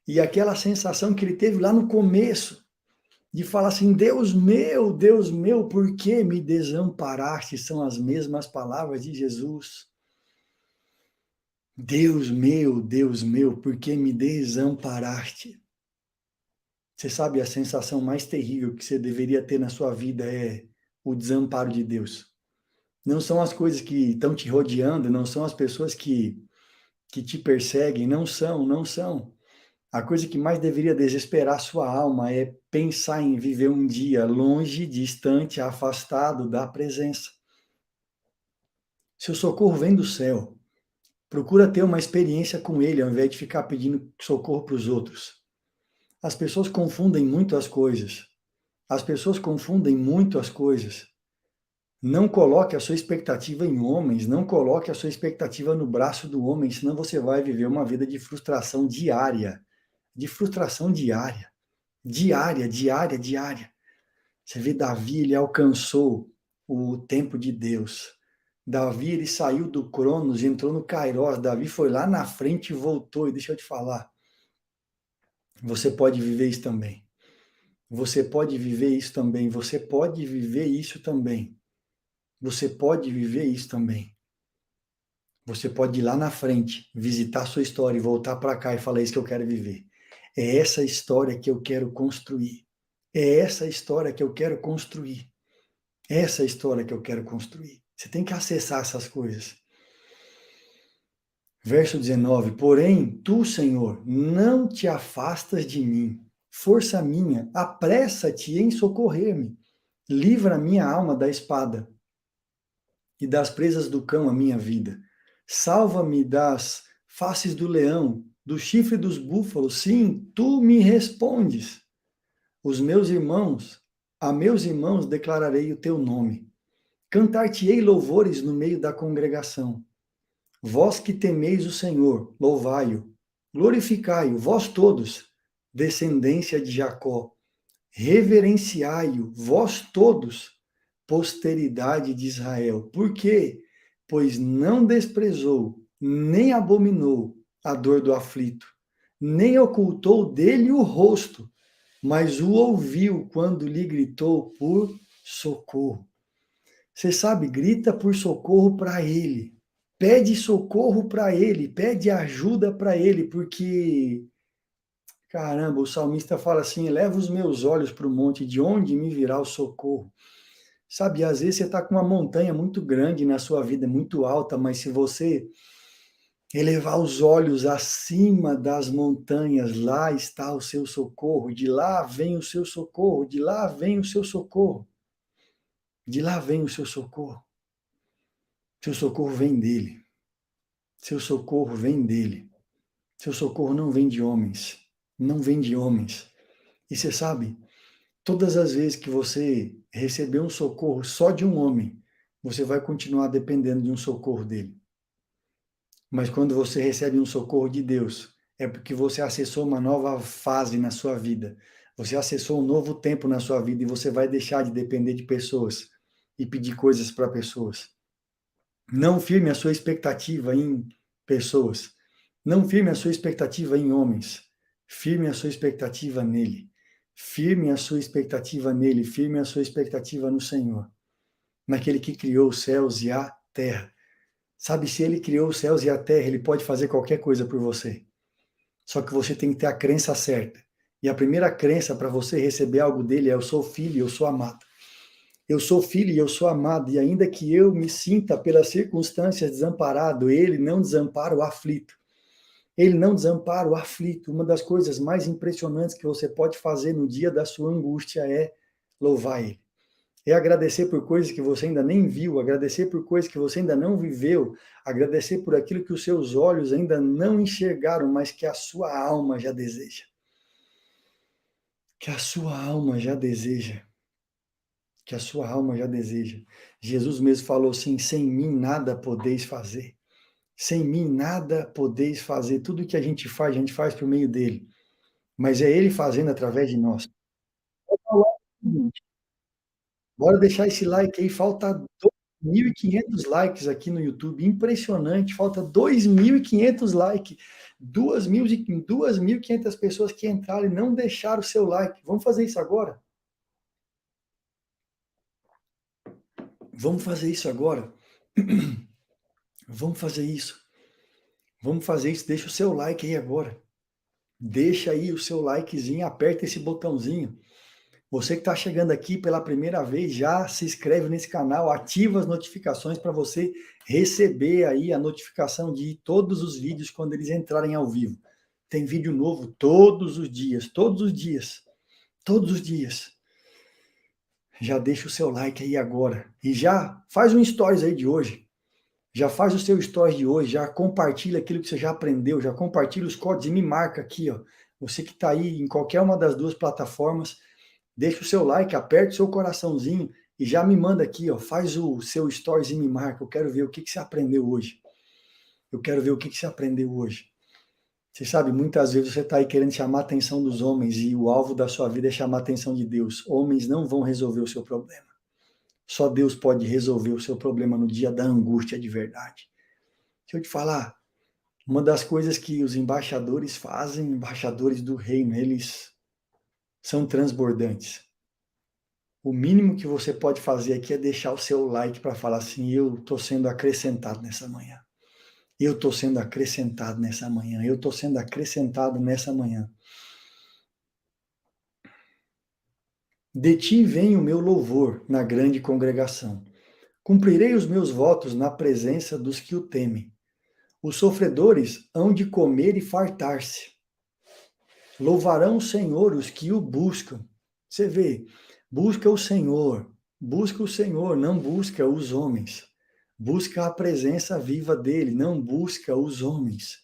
E aquela sensação que ele teve lá no começo, de falar assim, Deus meu, por que me desamparaste? São as mesmas palavras de Jesus. Deus meu, por que me desamparaste? Você sabe, a sensação mais terrível que você deveria ter na sua vida é o desamparo de Deus. Não são as coisas que estão te rodeando, não são as pessoas que te perseguem, não são. A coisa que mais deveria desesperar a sua alma é pensar em viver um dia longe, distante, afastado da presença. Seu socorro vem do céu. Procura ter uma experiência com ele, ao invés de ficar pedindo socorro para os outros. As pessoas confundem muito as coisas. As pessoas confundem muito as coisas. Não coloque a sua expectativa em homens, não coloque a sua expectativa no braço do homem, senão você vai viver uma vida de frustração diária. De frustração diária. Diária. Você vê Davi, ele alcançou o tempo de Deus. Davi, ele saiu do Cronos, entrou no Kairos. Davi foi lá na frente e voltou. E deixa eu te falar, você pode viver isso também. Você pode viver isso também. Você pode viver isso também. Você pode viver isso também. Você pode ir lá na frente, visitar a sua história e voltar para cá e falar, isso que eu quero viver. É essa história que eu quero construir. É essa história que eu quero construir. Essa história que eu quero construir. Você tem que acessar essas coisas. Verso 19. Porém, tu, Senhor, não te afastas de mim. Força minha, apressa-te em socorrer-me. Livra a minha alma da espada e das presas do cão a minha vida. Salva-me das faces do leão, do chifre dos búfalos. Sim, tu me respondes. A meus irmãos declararei o teu nome. Cantar-te-ei louvores no meio da congregação. Vós que temeis o Senhor, louvai-o. Glorificai-o, vós todos, descendência de Jacó. Reverenciai-o, vós todos, posteridade de Israel. Por quê? Pois não desprezou, nem abominou a dor do aflito, nem ocultou dele o rosto, mas o ouviu quando lhe gritou por socorro. Você sabe, grita por socorro para ele. Pede socorro para ele, pede ajuda para ele, porque, caramba, o salmista fala assim: eleva os meus olhos para o monte, de onde me virá o socorro? Sabe, às vezes você está com uma montanha muito grande na sua vida, muito alta, mas se você elevar os olhos acima das montanhas, lá está o seu socorro, de lá vem o seu socorro, de lá vem o seu socorro, de lá vem o seu socorro. Seu socorro vem dele. Seu socorro vem dele. Seu socorro não vem de homens. Não vem de homens. E você sabe, todas as vezes que você receber um socorro só de um homem, você vai continuar dependendo de um socorro dele. Mas quando você recebe um socorro de Deus, é porque você acessou uma nova fase na sua vida. Você acessou um novo tempo na sua vida e você vai deixar de depender de pessoas e pedir coisas para pessoas. Não firme a sua expectativa em pessoas. Não firme a sua expectativa em homens. Firme a sua expectativa nele. Firme a sua expectativa nele. Firme a sua expectativa no Senhor. Naquele que criou os céus e a terra. Sabe, se ele criou os céus e a terra, ele pode fazer qualquer coisa por você. Só que você tem que ter a crença certa. E a primeira crença para você receber algo dele é: eu sou filho e eu sou amado. Eu sou filho e eu sou amado, e ainda que eu me sinta pelas circunstâncias desamparado, ele não desampara o aflito. Ele não desampara o aflito. Uma das coisas mais impressionantes que você pode fazer no dia da sua angústia é louvar ele. É agradecer por coisas que você ainda nem viu, agradecer por coisas que você ainda não viveu, agradecer por aquilo que os seus olhos ainda não enxergaram, mas que a sua alma já deseja. Que a sua alma já deseja. Que a sua alma já deseja. Jesus mesmo falou assim: sem mim nada podeis fazer. Sem mim nada podeis fazer. Tudo que a gente faz por meio dele. Mas é ele fazendo através de nós. Bora deixar esse like aí, falta 2.500 likes aqui no YouTube, impressionante, falta 2.500 likes, 2.500 pessoas que entraram e não deixaram o seu like. Vamos fazer isso agora? Vamos fazer isso agora? Vamos fazer isso. Vamos fazer isso, deixa o seu like aí agora. Deixa aí o seu likezinho, aperta esse botãozinho. Você que está chegando aqui pela primeira vez, já se inscreve nesse canal, ativa as notificações para você receber aí a notificação de todos os vídeos quando eles entrarem ao vivo. Tem vídeo novo todos os dias, todos os dias, todos os dias. Já deixa o seu like aí agora e já faz um stories aí de hoje. Já faz o seu stories de hoje, já compartilha aquilo que você já aprendeu, já compartilha os códigos e me marca aqui, ó. Você que está aí em qualquer uma das duas plataformas, deixa o seu like, aperta o seu coraçãozinho e já me manda aqui, ó, faz o seu stories e me marca. Eu quero ver o que você aprendeu hoje. Eu quero ver o que você aprendeu hoje. Você sabe, muitas vezes você está aí querendo chamar a atenção dos homens e o alvo da sua vida é chamar a atenção de Deus. Homens não vão resolver o seu problema. Só Deus pode resolver o seu problema no dia da angústia de verdade. Deixa eu te falar, uma das coisas que os embaixadores fazem, embaixadores do reino, eles são transbordantes. O mínimo que você pode fazer aqui é deixar o seu like para falar assim: eu estou sendo acrescentado nessa manhã. Eu estou sendo acrescentado nessa manhã. Eu estou sendo acrescentado nessa manhã. De ti vem o meu louvor na grande congregação. Cumprirei os meus votos na presença dos que o temem. Os sofredores hão de comer e fartar-se. Louvarão o Senhor os que o buscam. Você vê, busca o Senhor, não busca os homens. Busca a presença viva dele, não busca os homens.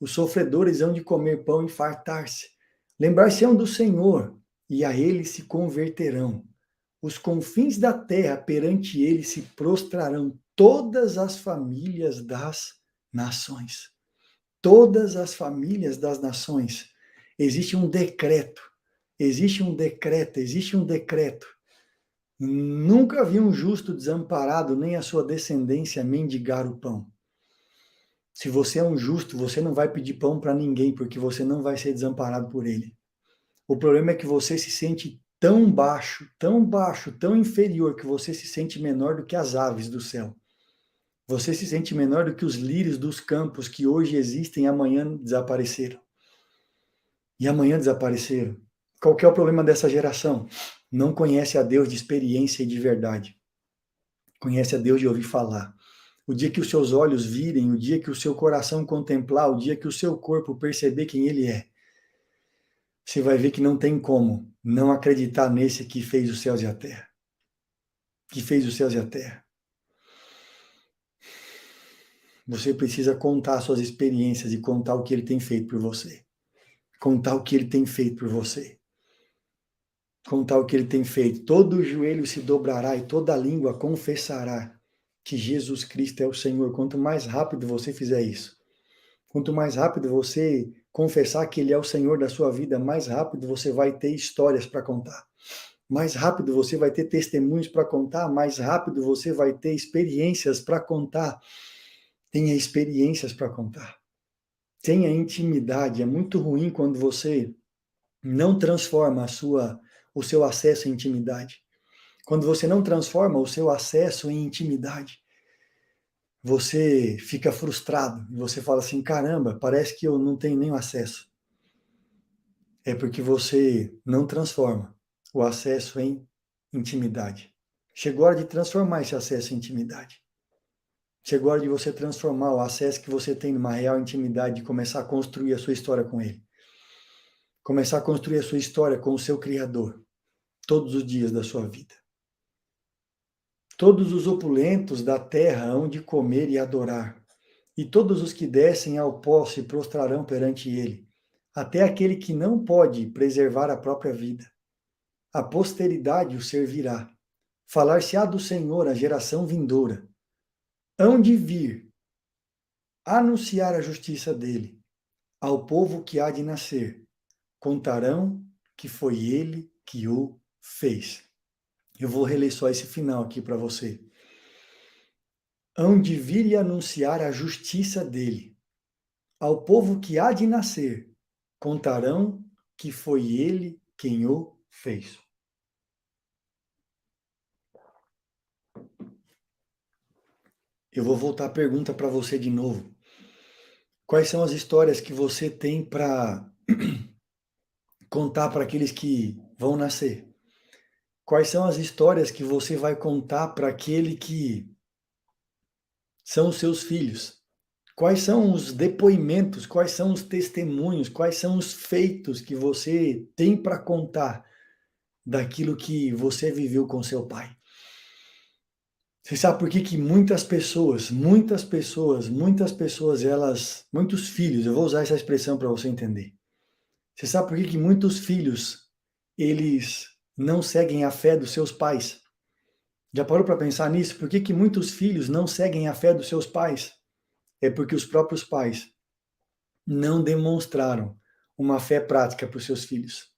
Os sofredores hão de comer pão e fartar-se. Lembrar-se-ão do Senhor, e a ele se converterão. Os confins da terra perante ele se prostrarão todas as famílias das nações. Todas as famílias das nações. Existe um decreto. Nunca vi um justo desamparado, nem a sua descendência mendigar o pão. Se você é um justo, você não vai pedir pão para ninguém, porque você não vai ser desamparado por ele. O problema é que você se sente tão baixo, tão inferior, que você se sente menor do que as aves do céu. Você se sente menor do que os lírios dos campos que hoje existem e amanhã desapareceram. Qual que é o problema dessa geração? Não conhece a Deus de experiência e de verdade. Conhece a Deus de ouvir falar. O dia que os seus olhos virem, o dia que o seu coração contemplar, o dia que o seu corpo perceber quem ele é, você vai ver que não tem como não acreditar nesse que fez os céus e a terra. Você precisa contar suas experiências e contar o que ele tem feito por você. Todo joelho se dobrará e toda língua confessará que Jesus Cristo é o Senhor. Quanto mais rápido você fizer isso, quanto mais rápido você confessar que ele é o Senhor da sua vida, mais rápido você vai ter histórias para contar. Mais rápido você vai ter testemunhos para contar, mais rápido você vai ter experiências para contar. Tenha experiências para contar. Tenha intimidade. É muito ruim quando você não transforma o seu acesso em intimidade. Quando você não transforma o seu acesso em intimidade, você fica frustrado. E você fala assim, caramba, parece que eu não tenho nenhum acesso. É porque você não transforma o acesso em intimidade. Chegou a hora de transformar esse acesso em intimidade. Chegou a hora de você transformar o acesso que você tem numa real intimidade e começar a construir a sua história com ele. Começar a construir a sua história com o seu Criador, todos os dias da sua vida. Todos os opulentos da terra hão de comer e adorar, e todos os que descem ao pó se prostrarão perante ele, até aquele que não pode preservar a própria vida. A posteridade o servirá. Falar-se-á do Senhor a geração vindoura. Hão de vir anunciar a justiça dele ao povo que há de nascer. Contarão que foi ele que o fez. Eu vou reler só esse final aqui para você. Hão de vir e anunciar a justiça dele ao povo que há de nascer. Contarão que foi ele quem o fez. Eu vou voltar a pergunta para você de novo. Quais são as histórias que você tem para contar para aqueles que vão nascer? Quais são as histórias que você vai contar para aquele que são os seus filhos? Quais são os depoimentos, quais são os testemunhos, quais são os feitos que você tem para contar daquilo que você viveu com seu pai? Você sabe por que muitos filhos, eu vou usar essa expressão para você entender. Você sabe por que muitos filhos, eles não seguem a fé dos seus pais? Já parou para pensar nisso? Por que muitos filhos não seguem a fé dos seus pais? É porque os próprios pais não demonstraram uma fé prática para os seus filhos.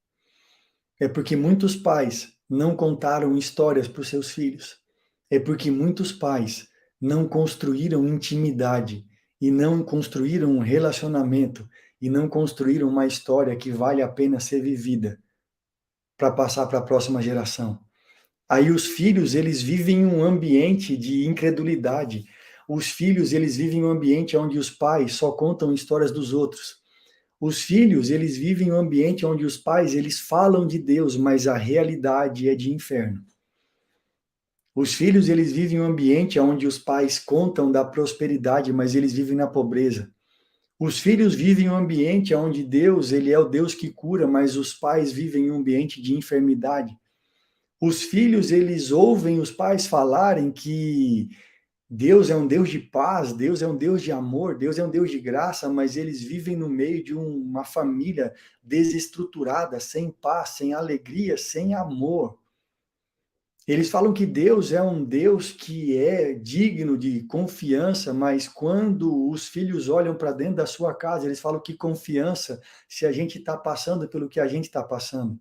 É porque muitos pais não contaram histórias para os seus filhos. É porque muitos pais não construíram intimidade e não construíram um relacionamento e não construíram uma história que vale a pena ser vivida para passar para a próxima geração. Aí os filhos, eles vivem em um ambiente de incredulidade. Os filhos, eles vivem em um ambiente onde os pais só contam histórias dos outros. Os filhos, eles vivem em um ambiente onde os pais, eles falam de Deus, mas a realidade é de inferno. Os filhos, eles vivem em um ambiente onde os pais contam da prosperidade, mas eles vivem na pobreza. Os filhos vivem em um ambiente onde Deus, ele é o Deus que cura, mas os pais vivem em um ambiente de enfermidade. Os filhos, eles ouvem os pais falarem que Deus é um Deus de paz, Deus é um Deus de amor, Deus é um Deus de graça, mas eles vivem no meio de uma família desestruturada, sem paz, sem alegria, sem amor. Eles falam que Deus é um Deus que é digno de confiança, mas quando os filhos olham para dentro da sua casa, eles falam que confiança se a gente está passando pelo que a gente está passando.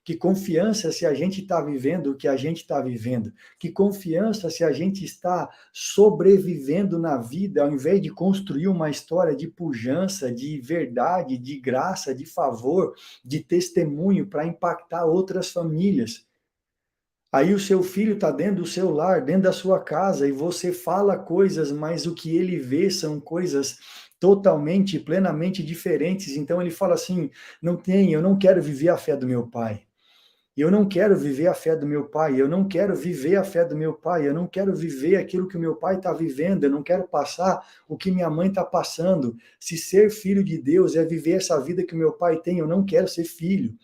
Que confiança se a gente está vivendo o que a gente está vivendo. Que confiança se a gente está sobrevivendo na vida, ao invés de construir uma história de pujança, de verdade, de graça, de favor, de testemunho para impactar outras famílias. Aí o seu filho está dentro do seu lar, dentro da sua casa, e você fala coisas, mas o que ele vê são coisas totalmente, plenamente diferentes. Então ele fala assim: eu não quero viver a fé do meu pai. Eu não quero viver a fé do meu pai, eu não quero viver a fé do meu pai, eu não quero viver aquilo que o meu pai está vivendo, eu não quero passar o que minha mãe está passando. Se ser filho de Deus é viver essa vida que o meu pai tem, eu não quero ser filho.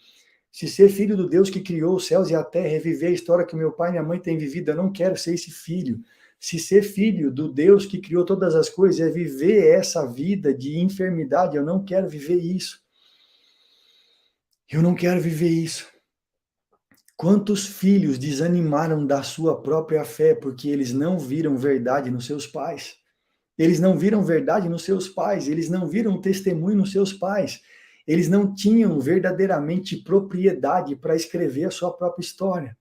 Se ser filho do Deus que criou os céus e a terra é viver a história que meu pai e minha mãe têm vivido, eu não quero ser esse filho. Se ser filho do Deus que criou todas as coisas é viver essa vida de enfermidade, eu não quero viver isso. Eu não quero viver isso. Quantos filhos desanimaram da sua própria fé porque eles não viram verdade nos seus pais? Eles não viram verdade nos seus pais, eles não viram testemunho nos seus pais. Eles não tinham verdadeiramente propriedade para escrever a sua própria história.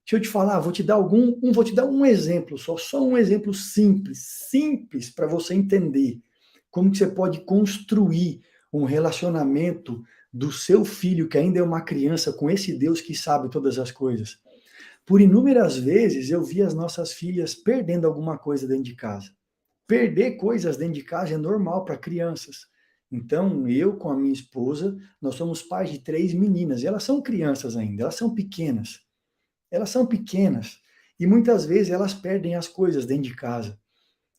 Deixa eu te falar, vou te dar um exemplo, só um exemplo simples para você entender como que você pode construir um relacionamento do seu filho que ainda é uma criança com esse Deus que sabe todas as coisas. Por inúmeras vezes eu vi as nossas filhas perdendo alguma coisa dentro de casa. Perder coisas dentro de casa é normal para crianças. Então, eu com a minha esposa, nós somos pais de 3 meninas, e elas são crianças ainda, elas são pequenas. Elas são pequenas, e muitas vezes elas perdem as coisas dentro de casa.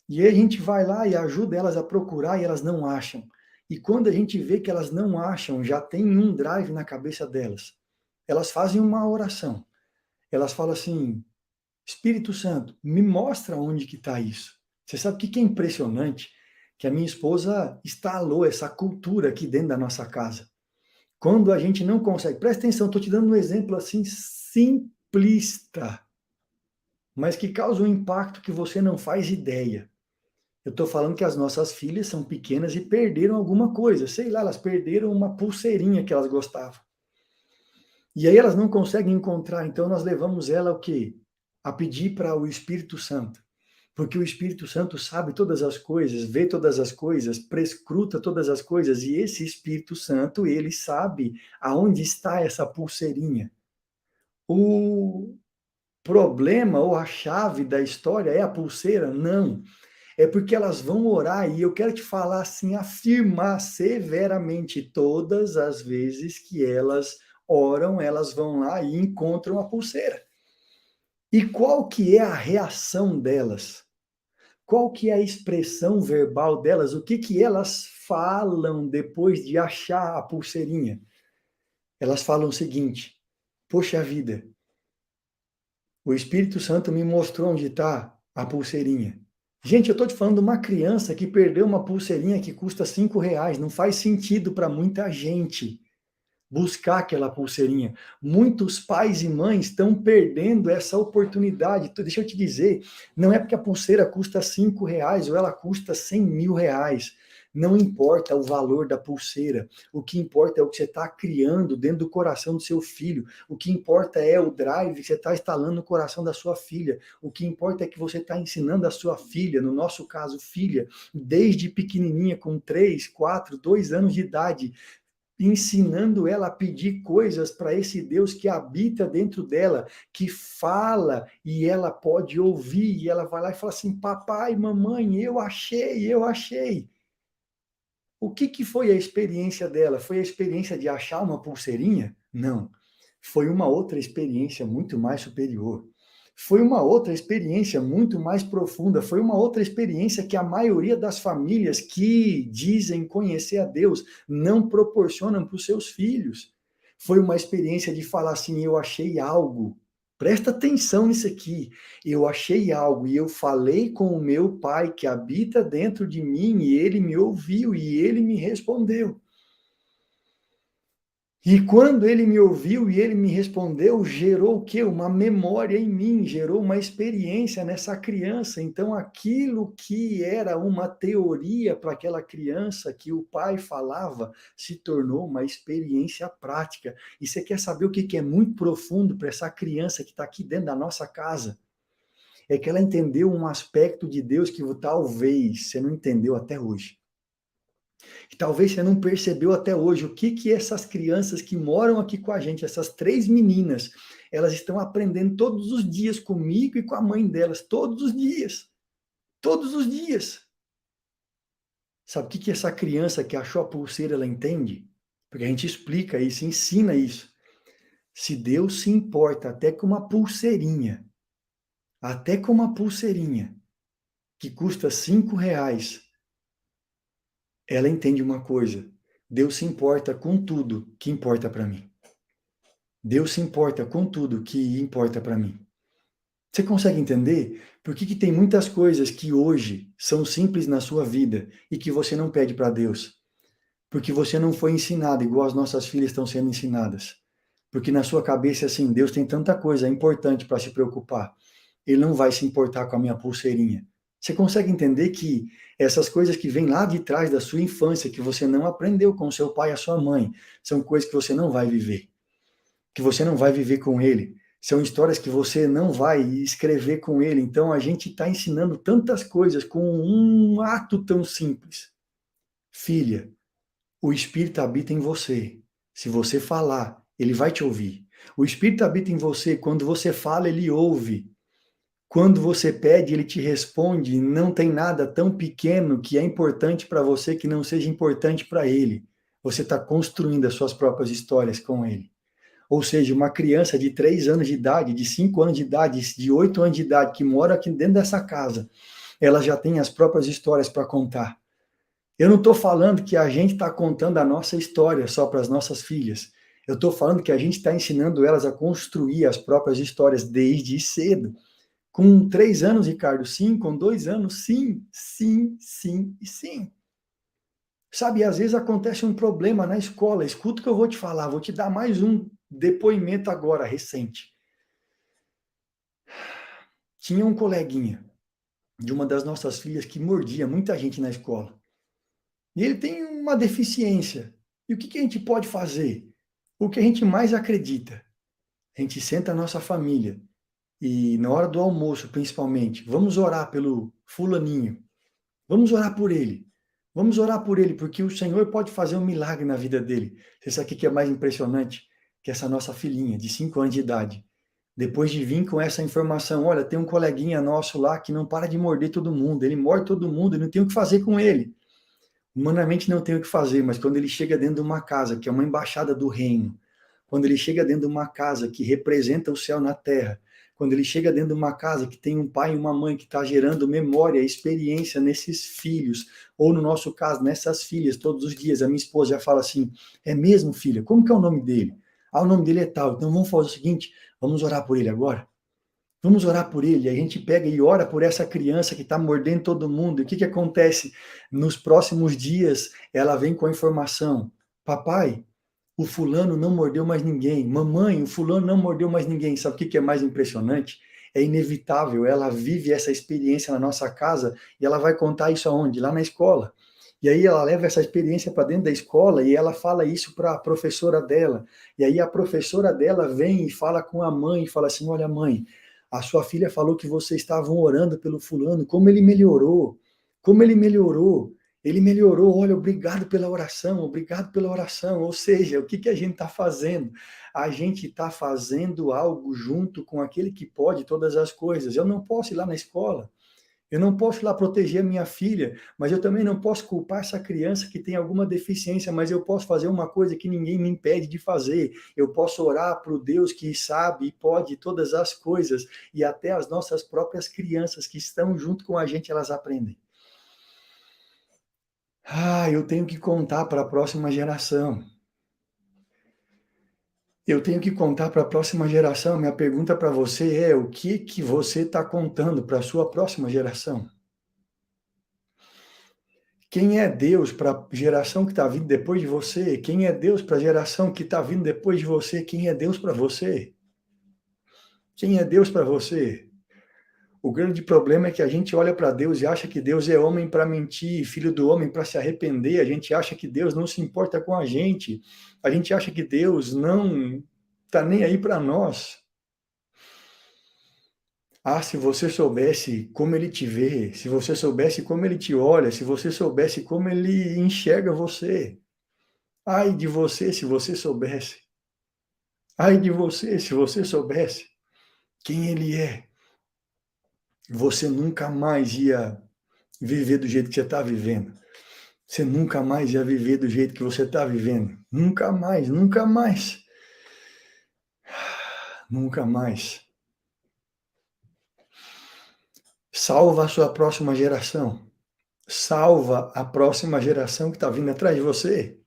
E aí a gente vai lá e ajuda elas a procurar e elas não acham. E quando a gente vê que elas não acham, já tem um drive na cabeça delas. Elas fazem uma oração. Elas falam assim: Espírito Santo, me mostra onde que está isso. Você sabe o que é impressionante? Que a minha esposa instalou essa cultura aqui dentro da nossa casa. Quando a gente não consegue, presta atenção, estou te dando um exemplo assim simplista, mas que causa um impacto que você não faz ideia. Eu estou falando que as nossas filhas são pequenas e perderam alguma coisa, sei lá, elas perderam uma pulseirinha que elas gostavam. E aí elas não conseguem encontrar, então nós levamos ela o quê? A pedir para o Espírito Santo. Porque o Espírito Santo sabe todas as coisas, vê todas as coisas, prescruta todas as coisas, e esse Espírito Santo, ele sabe aonde está essa pulseirinha. O problema ou a chave da história é a pulseira? Não. É porque elas vão orar, e eu quero te falar assim, afirmar severamente, todas as vezes que elas oram, elas vão lá e encontram a pulseira. E qual que é a reação delas? Qual que é a expressão verbal delas? O que que elas falam depois de achar a pulseirinha? Elas falam o seguinte: poxa vida, o Espírito Santo me mostrou onde está a pulseirinha. Gente, eu estou te falando de uma criança que perdeu uma pulseirinha que custa R$ 5. Não faz sentido para muita gente buscar aquela pulseirinha. Muitos pais e mães estão perdendo essa oportunidade. Então, deixa eu te dizer, não é porque a pulseira custa R$ 5 ou ela custa R$ 100.000. Não importa o valor da pulseira. O que importa é o que você está criando dentro do coração do seu filho. O que importa é o drive que você está instalando no coração da sua filha. O que importa é que você está ensinando a sua filha, no nosso caso, filha, desde pequenininha, com 3, 4, 2 anos de idade, ensinando ela a pedir coisas para esse Deus que habita dentro dela, que fala e ela pode ouvir, e ela vai lá e fala assim: papai, mamãe, eu achei, eu achei. O que foi a experiência dela? Foi a experiência de achar uma pulseirinha? Não. Foi uma outra experiência muito mais superior. Foi uma outra experiência muito mais profunda, foi uma outra experiência que a maioria das famílias que dizem conhecer a Deus não proporcionam para os seus filhos. Foi uma experiência de falar assim, eu achei algo, presta atenção nisso aqui, eu achei algo e eu falei com o meu pai que habita dentro de mim e ele me ouviu e ele me respondeu. E quando ele me ouviu e ele me respondeu, gerou o quê? Uma memória em mim, gerou uma experiência nessa criança. Então, aquilo que era uma teoria para aquela criança que o pai falava, se tornou uma experiência prática. E você quer saber o que é muito profundo para essa criança que está aqui dentro da nossa casa? É que ela entendeu um aspecto de Deus que talvez você não entendeu até hoje. Que talvez você não percebeu até hoje o que essas crianças que moram aqui com a gente, essas 3 meninas, elas estão aprendendo todos os dias comigo e com a mãe delas, todos os dias. Todos os dias. Sabe o que essa criança que achou a pulseira, ela entende? Porque a gente explica isso, ensina isso. Se Deus se importa até com uma pulseirinha, que custa R$ 5, ela entende uma coisa. Deus se importa com tudo que importa para mim. Deus se importa com tudo que importa para mim. Você consegue entender por que tem muitas coisas que hoje são simples na sua vida e que você não pede para Deus? Porque você não foi ensinado igual as nossas filhas estão sendo ensinadas. Porque na sua cabeça, assim, Deus tem tanta coisa importante para se preocupar. Ele não vai se importar com a minha pulseirinha. Você consegue entender que essas coisas que vêm lá de trás da sua infância, que você não aprendeu com seu pai e a sua mãe, são coisas que você não vai viver. Que você não vai viver com ele. São histórias que você não vai escrever com ele. Então, a gente está ensinando tantas coisas com um ato tão simples. Filha, o Espírito habita em você. Se você falar, ele vai te ouvir. O Espírito habita em você. Quando você fala, ele ouve. Quando você pede, ele te responde. Não tem nada tão pequeno que é importante para você que não seja importante para ele. Você está construindo as suas próprias histórias com ele. Ou seja, uma criança de 3 anos de idade, de 5 anos de idade, de 8 anos de idade, que mora aqui dentro dessa casa, ela já tem as próprias histórias para contar. Eu não estou falando que a gente está contando a nossa história só para as nossas filhas. Eu estou falando que a gente está ensinando elas a construir as próprias histórias desde cedo. Com 3 anos, Ricardo, sim. Com 2 anos, sim, sim, sim e sim. Sabe, às vezes acontece um problema na escola. Escuta o que eu vou te falar. Vou te dar mais um depoimento agora, recente. Tinha um coleguinha de uma das nossas filhas que mordia muita gente na escola. E ele tem uma deficiência. E o que a gente pode fazer? O que a gente mais acredita? A gente senta a nossa família e na hora do almoço, principalmente, vamos orar pelo fulaninho. Vamos orar por ele. Vamos orar por ele, porque o Senhor pode fazer um milagre na vida dele. Você sabe o que é mais impressionante? Que essa nossa filhinha, de 5 anos de idade, depois de vir com essa informação, olha, tem um coleguinha nosso lá que não para de morder todo mundo, ele morde todo mundo, não tem o que fazer com ele. Humanamente não tem o que fazer, mas quando ele chega dentro de uma casa, que é uma embaixada do reino, quando ele chega dentro de uma casa que representa o céu na terra, quando ele chega dentro de uma casa que tem um pai e uma mãe que está gerando memória, experiência nesses filhos, ou no nosso caso, nessas filhas, todos os dias, a minha esposa já fala assim, é mesmo, filha? Como que é o nome dele? Ah, o nome dele é tal, então vamos fazer o seguinte, vamos orar por ele agora? Vamos orar por ele. A gente pega e ora por essa criança que está mordendo todo mundo. E o que acontece? Nos próximos dias, ela vem com a informação, papai, o fulano não mordeu mais ninguém. Mamãe, o fulano não mordeu mais ninguém. Sabe o que é mais impressionante? É inevitável, ela vive essa experiência na nossa casa e ela vai contar isso aonde? Lá na escola. E aí ela leva essa experiência para dentro da escola e ela fala isso para a professora dela. E aí a professora dela vem e fala com a mãe, e fala assim, olha mãe, a sua filha falou que vocês estavam orando pelo fulano, como ele melhorou, como ele melhorou. Ele melhorou, olha, obrigado pela oração, obrigado pela oração. Ou seja, o que a gente está fazendo? A gente está fazendo algo junto com aquele que pode todas as coisas. Eu não posso ir lá na escola, Eu não posso ir lá proteger a minha filha, mas eu também não posso culpar essa criança que tem alguma deficiência, mas eu posso fazer uma coisa que ninguém me impede de fazer. Eu posso orar para o Deus que sabe e pode todas as coisas, e até as nossas próprias crianças que estão junto com a gente, elas aprendem. Eu tenho que contar para a próxima geração. Eu tenho que contar para a próxima geração. Minha pergunta para você é: o que você está contando para a sua próxima geração? Quem é Deus para a geração que está vindo depois de você? Quem é Deus para a geração que está vindo depois de você? Quem é Deus para você? Quem é Deus para você? O grande problema é que a gente olha para Deus e acha que Deus é homem para mentir, filho do homem para se arrepender. A gente acha que Deus não se importa com a gente. A gente acha que Deus não está nem aí para nós. Se você soubesse como ele te vê, se você soubesse como ele te olha, se você soubesse como ele enxerga você. Ai de você se você soubesse. Ai de você se você soubesse quem ele é. Você nunca mais ia viver do jeito que você está vivendo. Você nunca mais ia viver do jeito que você está vivendo. Nunca mais, nunca mais. Nunca mais. Salva a sua próxima geração. Salva a próxima geração que está vindo atrás de você.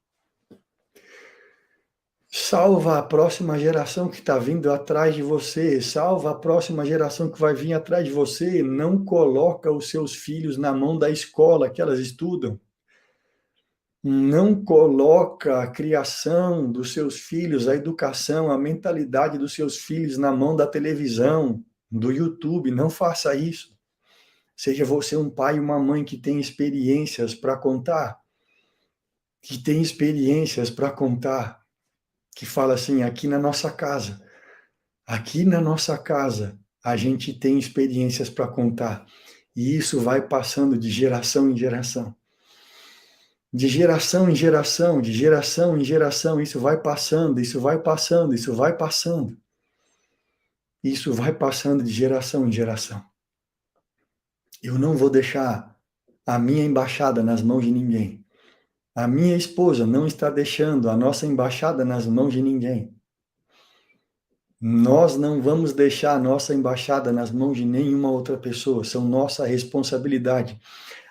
Salva a próxima geração que está vindo atrás de você. Salva a próxima geração que vai vir atrás de você. Não coloca os seus filhos na mão da escola que elas estudam. Não coloca a criação dos seus filhos, a educação, a mentalidade dos seus filhos na mão da televisão, do YouTube. Não faça isso. Seja você um pai e uma mãe que tem experiências para contar. Que tem experiências para contar. Que fala assim: aqui na nossa casa, a gente tem experiências para contar. E isso vai passando de geração em geração. De geração em geração, de geração em geração, isso vai passando, isso vai passando, isso vai passando. Isso vai passando de geração em geração. Eu não vou deixar a minha embaixada nas mãos de ninguém. A minha esposa não está deixando a nossa embaixada nas mãos de ninguém. Nós não vamos deixar a nossa embaixada nas mãos de nenhuma outra pessoa, são nossa responsabilidade.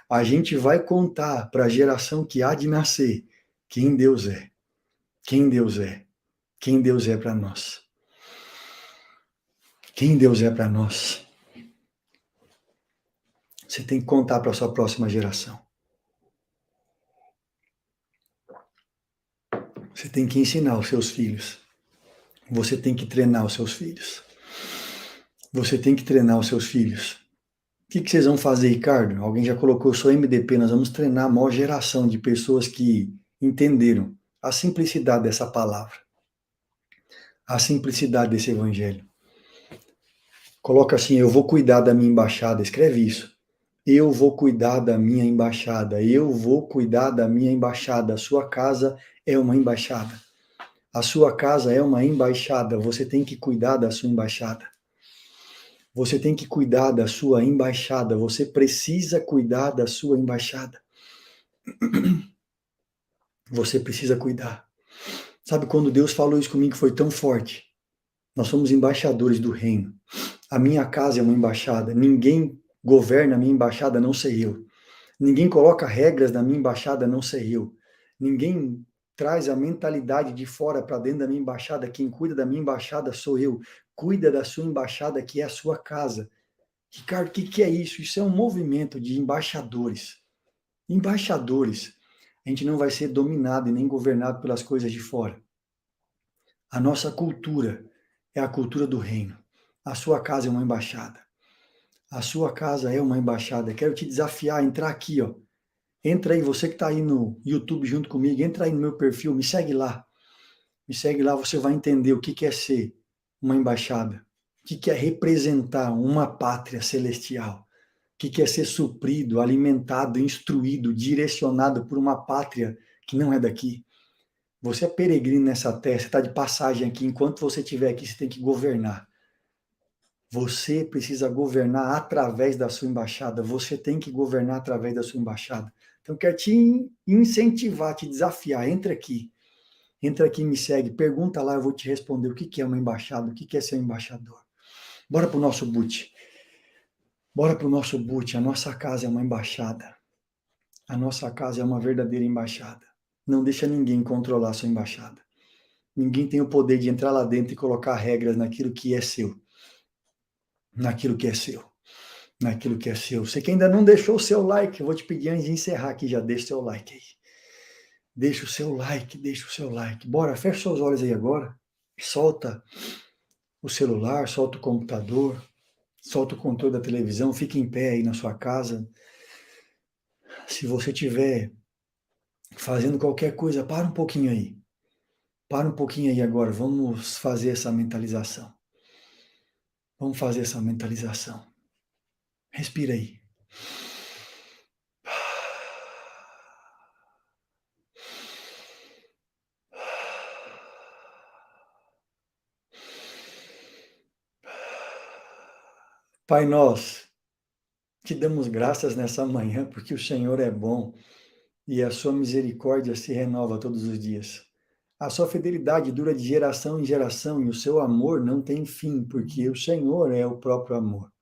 A gente vai contar para a geração que há de nascer quem Deus é, quem Deus é, quem Deus é para nós. Quem Deus é para nós. Você tem que contar para a sua próxima geração. Você tem que ensinar os seus filhos. Você tem que treinar os seus filhos. Você tem que treinar os seus filhos. O que vocês vão fazer, Ricardo? Alguém já colocou, eu sou MDP, nós vamos treinar a maior geração de pessoas que entenderam a simplicidade dessa palavra. A simplicidade desse evangelho. Coloca assim: eu vou cuidar da minha embaixada. Escreve isso. Eu vou cuidar da minha embaixada. Eu vou cuidar da minha embaixada. A sua casa é uma embaixada. A sua casa é uma embaixada. Você tem que cuidar da sua embaixada. Você tem que cuidar da sua embaixada. Você precisa cuidar da sua embaixada. Você precisa cuidar. Sabe quando Deus falou isso comigo que foi tão forte? Nós somos embaixadores do reino. A minha casa é uma embaixada. Ninguém governa a minha embaixada, a não sei eu. Ninguém coloca regras na minha embaixada, a não sei eu. Ninguém traz a mentalidade de fora para dentro da minha embaixada. Quem cuida da minha embaixada sou eu. Cuida da sua embaixada, que é a sua casa. Ricardo, o que é isso? Isso é um movimento de embaixadores. Embaixadores. A gente não vai ser dominado e nem governado pelas coisas de fora. A nossa cultura é a cultura do reino. A sua casa é uma embaixada. A sua casa é uma embaixada. Quero te desafiar a entrar aqui, ó. Entra aí, você que está aí no YouTube junto comigo, entra aí no meu perfil, me segue lá. Me segue lá, você vai entender o que é ser uma embaixada. O que é representar uma pátria celestial. O que é ser suprido, alimentado, instruído, direcionado por uma pátria que não é daqui. Você é peregrino nessa terra, você está de passagem aqui. Enquanto você estiver aqui, você tem que governar. Você precisa governar através da sua embaixada. Você tem que governar através da sua embaixada. Então, quero te incentivar, te desafiar. Entra aqui, me segue, pergunta lá, eu vou te responder o que é uma embaixada, o que é ser um embaixador. Bora para o nosso boot. Bora para o nosso boot. A nossa casa é uma embaixada. A nossa casa é uma verdadeira embaixada. Não deixa ninguém controlar a sua embaixada. Ninguém tem o poder de entrar lá dentro e colocar regras naquilo que é seu. Naquilo que é seu. Naquilo que é seu. Você que ainda não deixou o seu like, eu vou te pedir antes de encerrar aqui, já deixa o seu like aí. Deixa o seu like, deixa o seu like. Bora, fecha seus olhos aí agora. Solta o celular, solta o computador, solta o controle da televisão, fica em pé aí na sua casa. Se você estiver fazendo qualquer coisa, para um pouquinho aí. Para um pouquinho aí agora, vamos fazer essa mentalização. Vamos fazer essa mentalização. Respira aí. Pai, nós te damos graças nessa manhã, porque o Senhor é bom e a sua misericórdia se renova todos os dias. A sua fidelidade dura de geração em geração e o seu amor não tem fim, porque o Senhor é o próprio amor.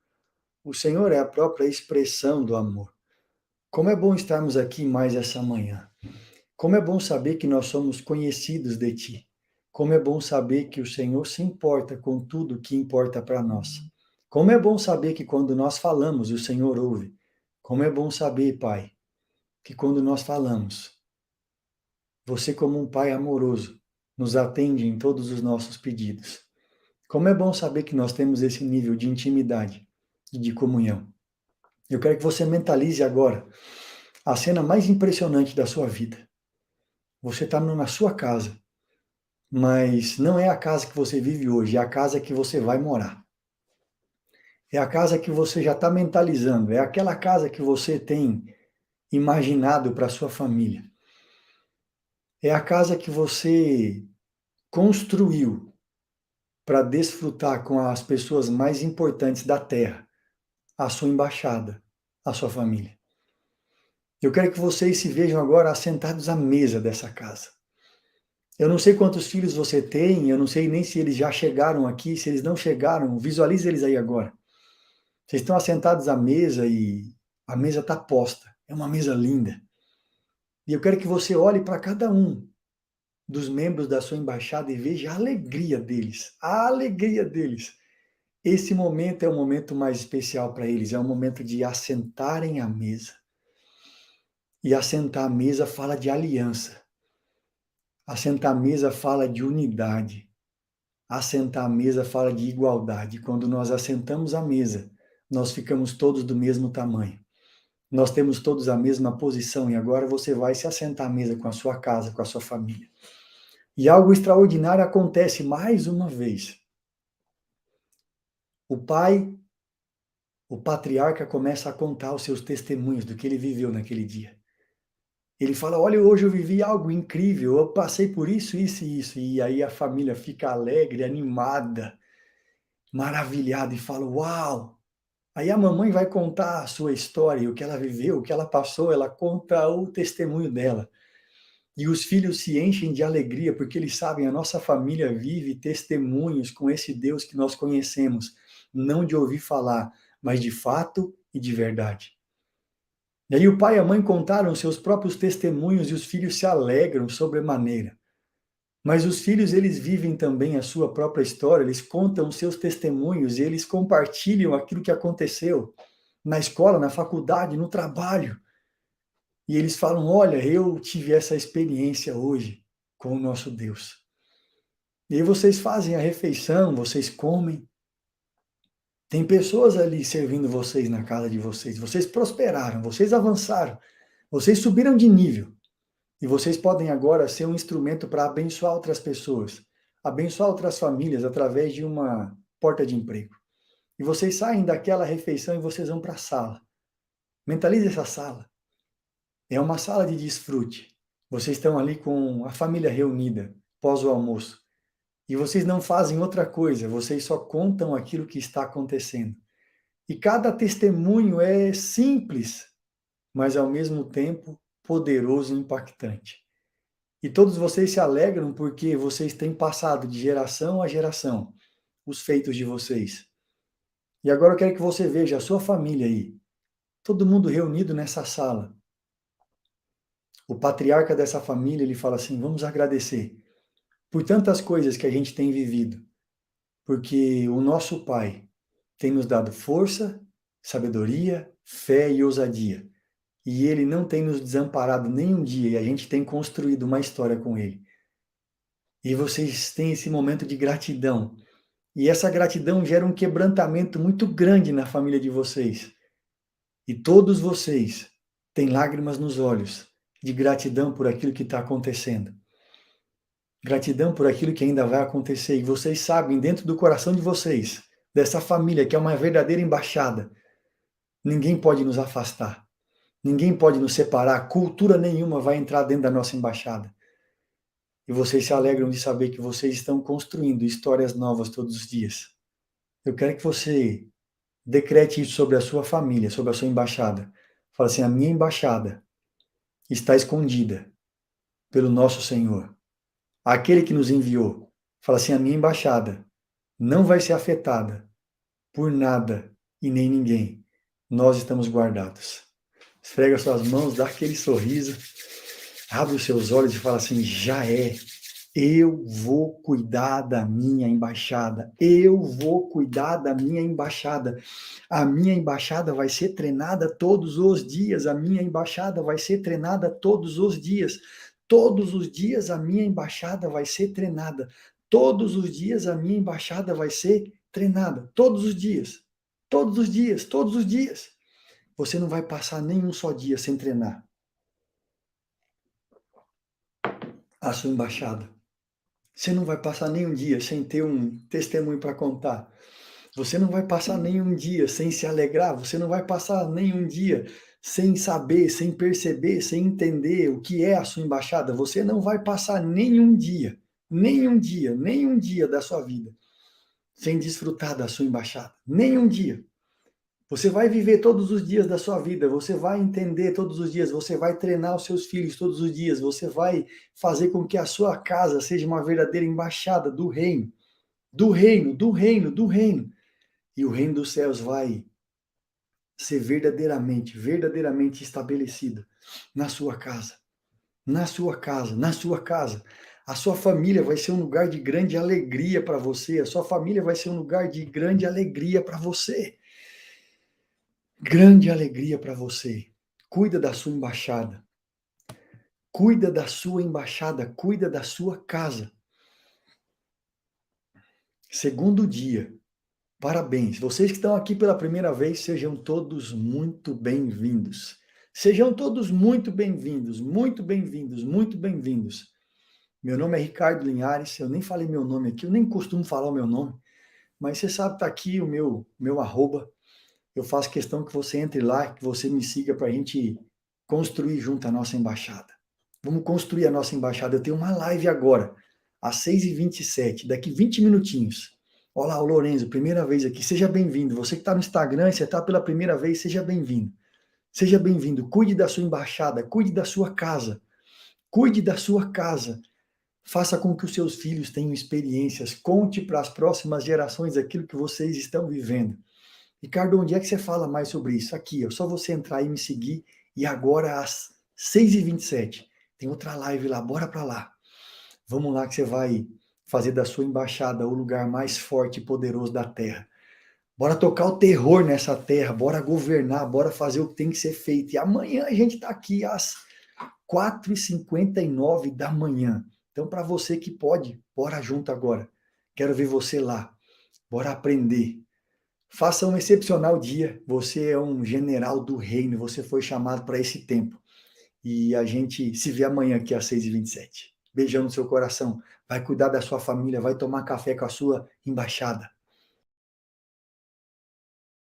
O Senhor é a própria expressão do amor. Como é bom estarmos aqui mais essa manhã. Como é bom saber que nós somos conhecidos de Ti. Como é bom saber que o Senhor se importa com tudo que importa para nós. Como é bom saber que quando nós falamos, o Senhor ouve. Como é bom saber, Pai, que quando nós falamos, você, como um Pai amoroso, nos atende em todos os nossos pedidos. Como é bom saber que nós temos esse nível de intimidade e de comunhão. Eu quero que você mentalize agora a cena mais impressionante da sua vida. Você está na sua casa, mas não é a casa que você vive hoje, é a casa que você vai morar. É a casa que você já está mentalizando, é aquela casa que você tem imaginado para sua família. É a casa que você construiu para desfrutar com as pessoas mais importantes da Terra, a sua embaixada, a sua família. Eu quero que vocês se vejam agora assentados à mesa dessa casa. Eu não sei quantos filhos você tem, eu não sei nem se eles já chegaram aqui, se eles não chegaram, visualize eles aí agora. Vocês estão assentados à mesa e a mesa está posta. É uma mesa linda. E eu quero que você olhe para cada um dos membros da sua embaixada e veja a alegria deles. A alegria deles. Esse momento é o momento mais especial para eles. É o momento de assentarem à mesa. E assentar à mesa fala de aliança. Assentar à mesa fala de unidade. Assentar à mesa fala de igualdade. Quando nós assentamos à mesa, nós ficamos todos do mesmo tamanho. Nós temos todos a mesma posição e agora você vai se assentar à mesa com a sua casa, com a sua família. E algo extraordinário acontece mais uma vez. O pai, o patriarca, começa a contar os seus testemunhos do que ele viveu naquele dia. Ele fala, olha, hoje eu vivi algo incrível, eu passei por isso, isso e isso. E aí a família fica alegre, animada, maravilhada e fala, uau! Aí a mamãe vai contar a sua história, o que ela viveu, o que ela passou, ela conta o testemunho dela. E os filhos se enchem de alegria, porque eles sabem, a nossa família vive testemunhos com esse Deus que nós conhecemos, não de ouvir falar, mas de fato e de verdade. E aí o pai e a mãe contaram seus próprios testemunhos e os filhos se alegram sobremaneira. Mas os filhos, eles vivem também a sua própria história, eles contam os seus testemunhos e eles compartilham aquilo que aconteceu na escola, na faculdade, no trabalho. E eles falam, olha, eu tive essa experiência hoje com o nosso Deus. E aí vocês fazem a refeição, vocês comem. Tem pessoas ali servindo vocês na casa de vocês. Vocês prosperaram, vocês avançaram, vocês subiram de nível. E vocês podem agora ser um instrumento para abençoar outras pessoas, abençoar outras famílias através de uma porta de emprego. E vocês saem daquela refeição e vocês vão para a sala. Mentalize essa sala. É uma sala de desfrute. Vocês estão ali com a família reunida, pós o almoço. E vocês não fazem outra coisa, vocês só contam aquilo que está acontecendo. E cada testemunho é simples, mas ao mesmo tempo poderoso e impactante. E todos vocês se alegram porque vocês têm passado de geração a geração os feitos de vocês. E agora eu quero que você veja a sua família aí, todo mundo reunido nessa sala. O patriarca dessa família, ele fala assim: vamos agradecer por tantas coisas que a gente tem vivido, porque o nosso Pai tem nos dado força, sabedoria, fé e ousadia. E ele não tem nos desamparado nem um dia, e a gente tem construído uma história com ele. E vocês têm esse momento de gratidão. E essa gratidão gera um quebrantamento muito grande na família de vocês. E todos vocês têm lágrimas nos olhos de gratidão por aquilo que está acontecendo. Gratidão por aquilo que ainda vai acontecer. E vocês sabem, dentro do coração de vocês, dessa família que é uma verdadeira embaixada, ninguém pode nos afastar. Ninguém pode nos separar. Cultura nenhuma vai entrar dentro da nossa embaixada. E vocês se alegram de saber que vocês estão construindo histórias novas todos os dias. Eu quero que você decrete isso sobre a sua família, sobre a sua embaixada. Fala assim: a minha embaixada está escondida pelo nosso Senhor. Aquele que nos enviou. Fala assim: a minha embaixada não vai ser afetada por nada e nem ninguém. Nós estamos guardados. Esfrega suas mãos, dá aquele sorriso, abre os seus olhos e fala assim: já é. Eu vou cuidar da minha embaixada. Eu vou cuidar da minha embaixada. A minha embaixada vai ser treinada todos os dias. A minha embaixada vai ser treinada todos os dias. Todos os dias a minha embaixada vai ser treinada. Todos os dias a minha embaixada vai ser treinada. Todos os dias. Todos os dias. Todos os dias. Você não vai passar nenhum só dia sem treinar a sua embaixada. Você não vai passar nenhum dia sem ter um testemunho para contar. Você não vai passar nenhum dia sem se alegrar. Você não vai passar nenhum dia sem saber, sem perceber, sem entender o que é a sua embaixada. Você não vai passar nenhum dia da sua vida sem desfrutar da sua embaixada. Nenhum dia. Você vai viver todos os dias da sua vida, você vai entender todos os dias, você vai treinar os seus filhos todos os dias, você vai fazer com que a sua casa seja uma verdadeira embaixada do reino, do reino, do reino, do reino. E o reino dos céus vai ser verdadeiramente estabelecido na sua casa, na sua casa, na sua casa. A sua família vai ser um lugar de grande alegria para você, a sua família vai ser um lugar de grande alegria para você. Grande alegria para você. Cuida da sua embaixada. Cuida da sua embaixada, cuida da sua casa. Segundo dia. Parabéns. Vocês que estão aqui pela primeira vez, sejam todos muito bem-vindos. Sejam todos muito bem-vindos, muito bem-vindos, muito bem-vindos. Meu nome é Ricardo Linhares, eu nem falei meu nome aqui, eu nem costumo falar o meu nome, mas você sabe, tá aqui o meu arroba. Eu faço questão que você entre lá, que você me siga para a gente construir junto a nossa embaixada. Vamos construir a nossa embaixada. Eu tenho uma live agora, às 6h27, daqui 20 minutinhos. Olá, o Lorenzo, primeira vez aqui. Seja bem-vindo. Você que está no Instagram e você está pela primeira vez, seja bem-vindo. Seja bem-vindo. Cuide da sua embaixada, cuide da sua casa. Cuide da sua casa. Faça com que os seus filhos tenham experiências. Conte para as próximas gerações aquilo que vocês estão vivendo. Ricardo, onde é que você fala mais sobre isso? Aqui, é só você entrar e me seguir. E agora, às 6h27, tem outra live lá, bora para lá. Vamos lá que você vai fazer da sua embaixada o lugar mais forte e poderoso da terra. Bora tocar o terror nessa terra, bora governar, bora fazer o que tem que ser feito. E amanhã a gente está aqui às 4h59 da manhã. Então, para você que pode, bora junto agora. Quero ver você lá. Bora aprender. Faça um excepcional dia. Você é um general do reino. Você foi chamado para esse tempo. E a gente se vê amanhã aqui às 6h27. Beijão no seu coração. Vai cuidar da sua família. Vai tomar café com a sua embaixada.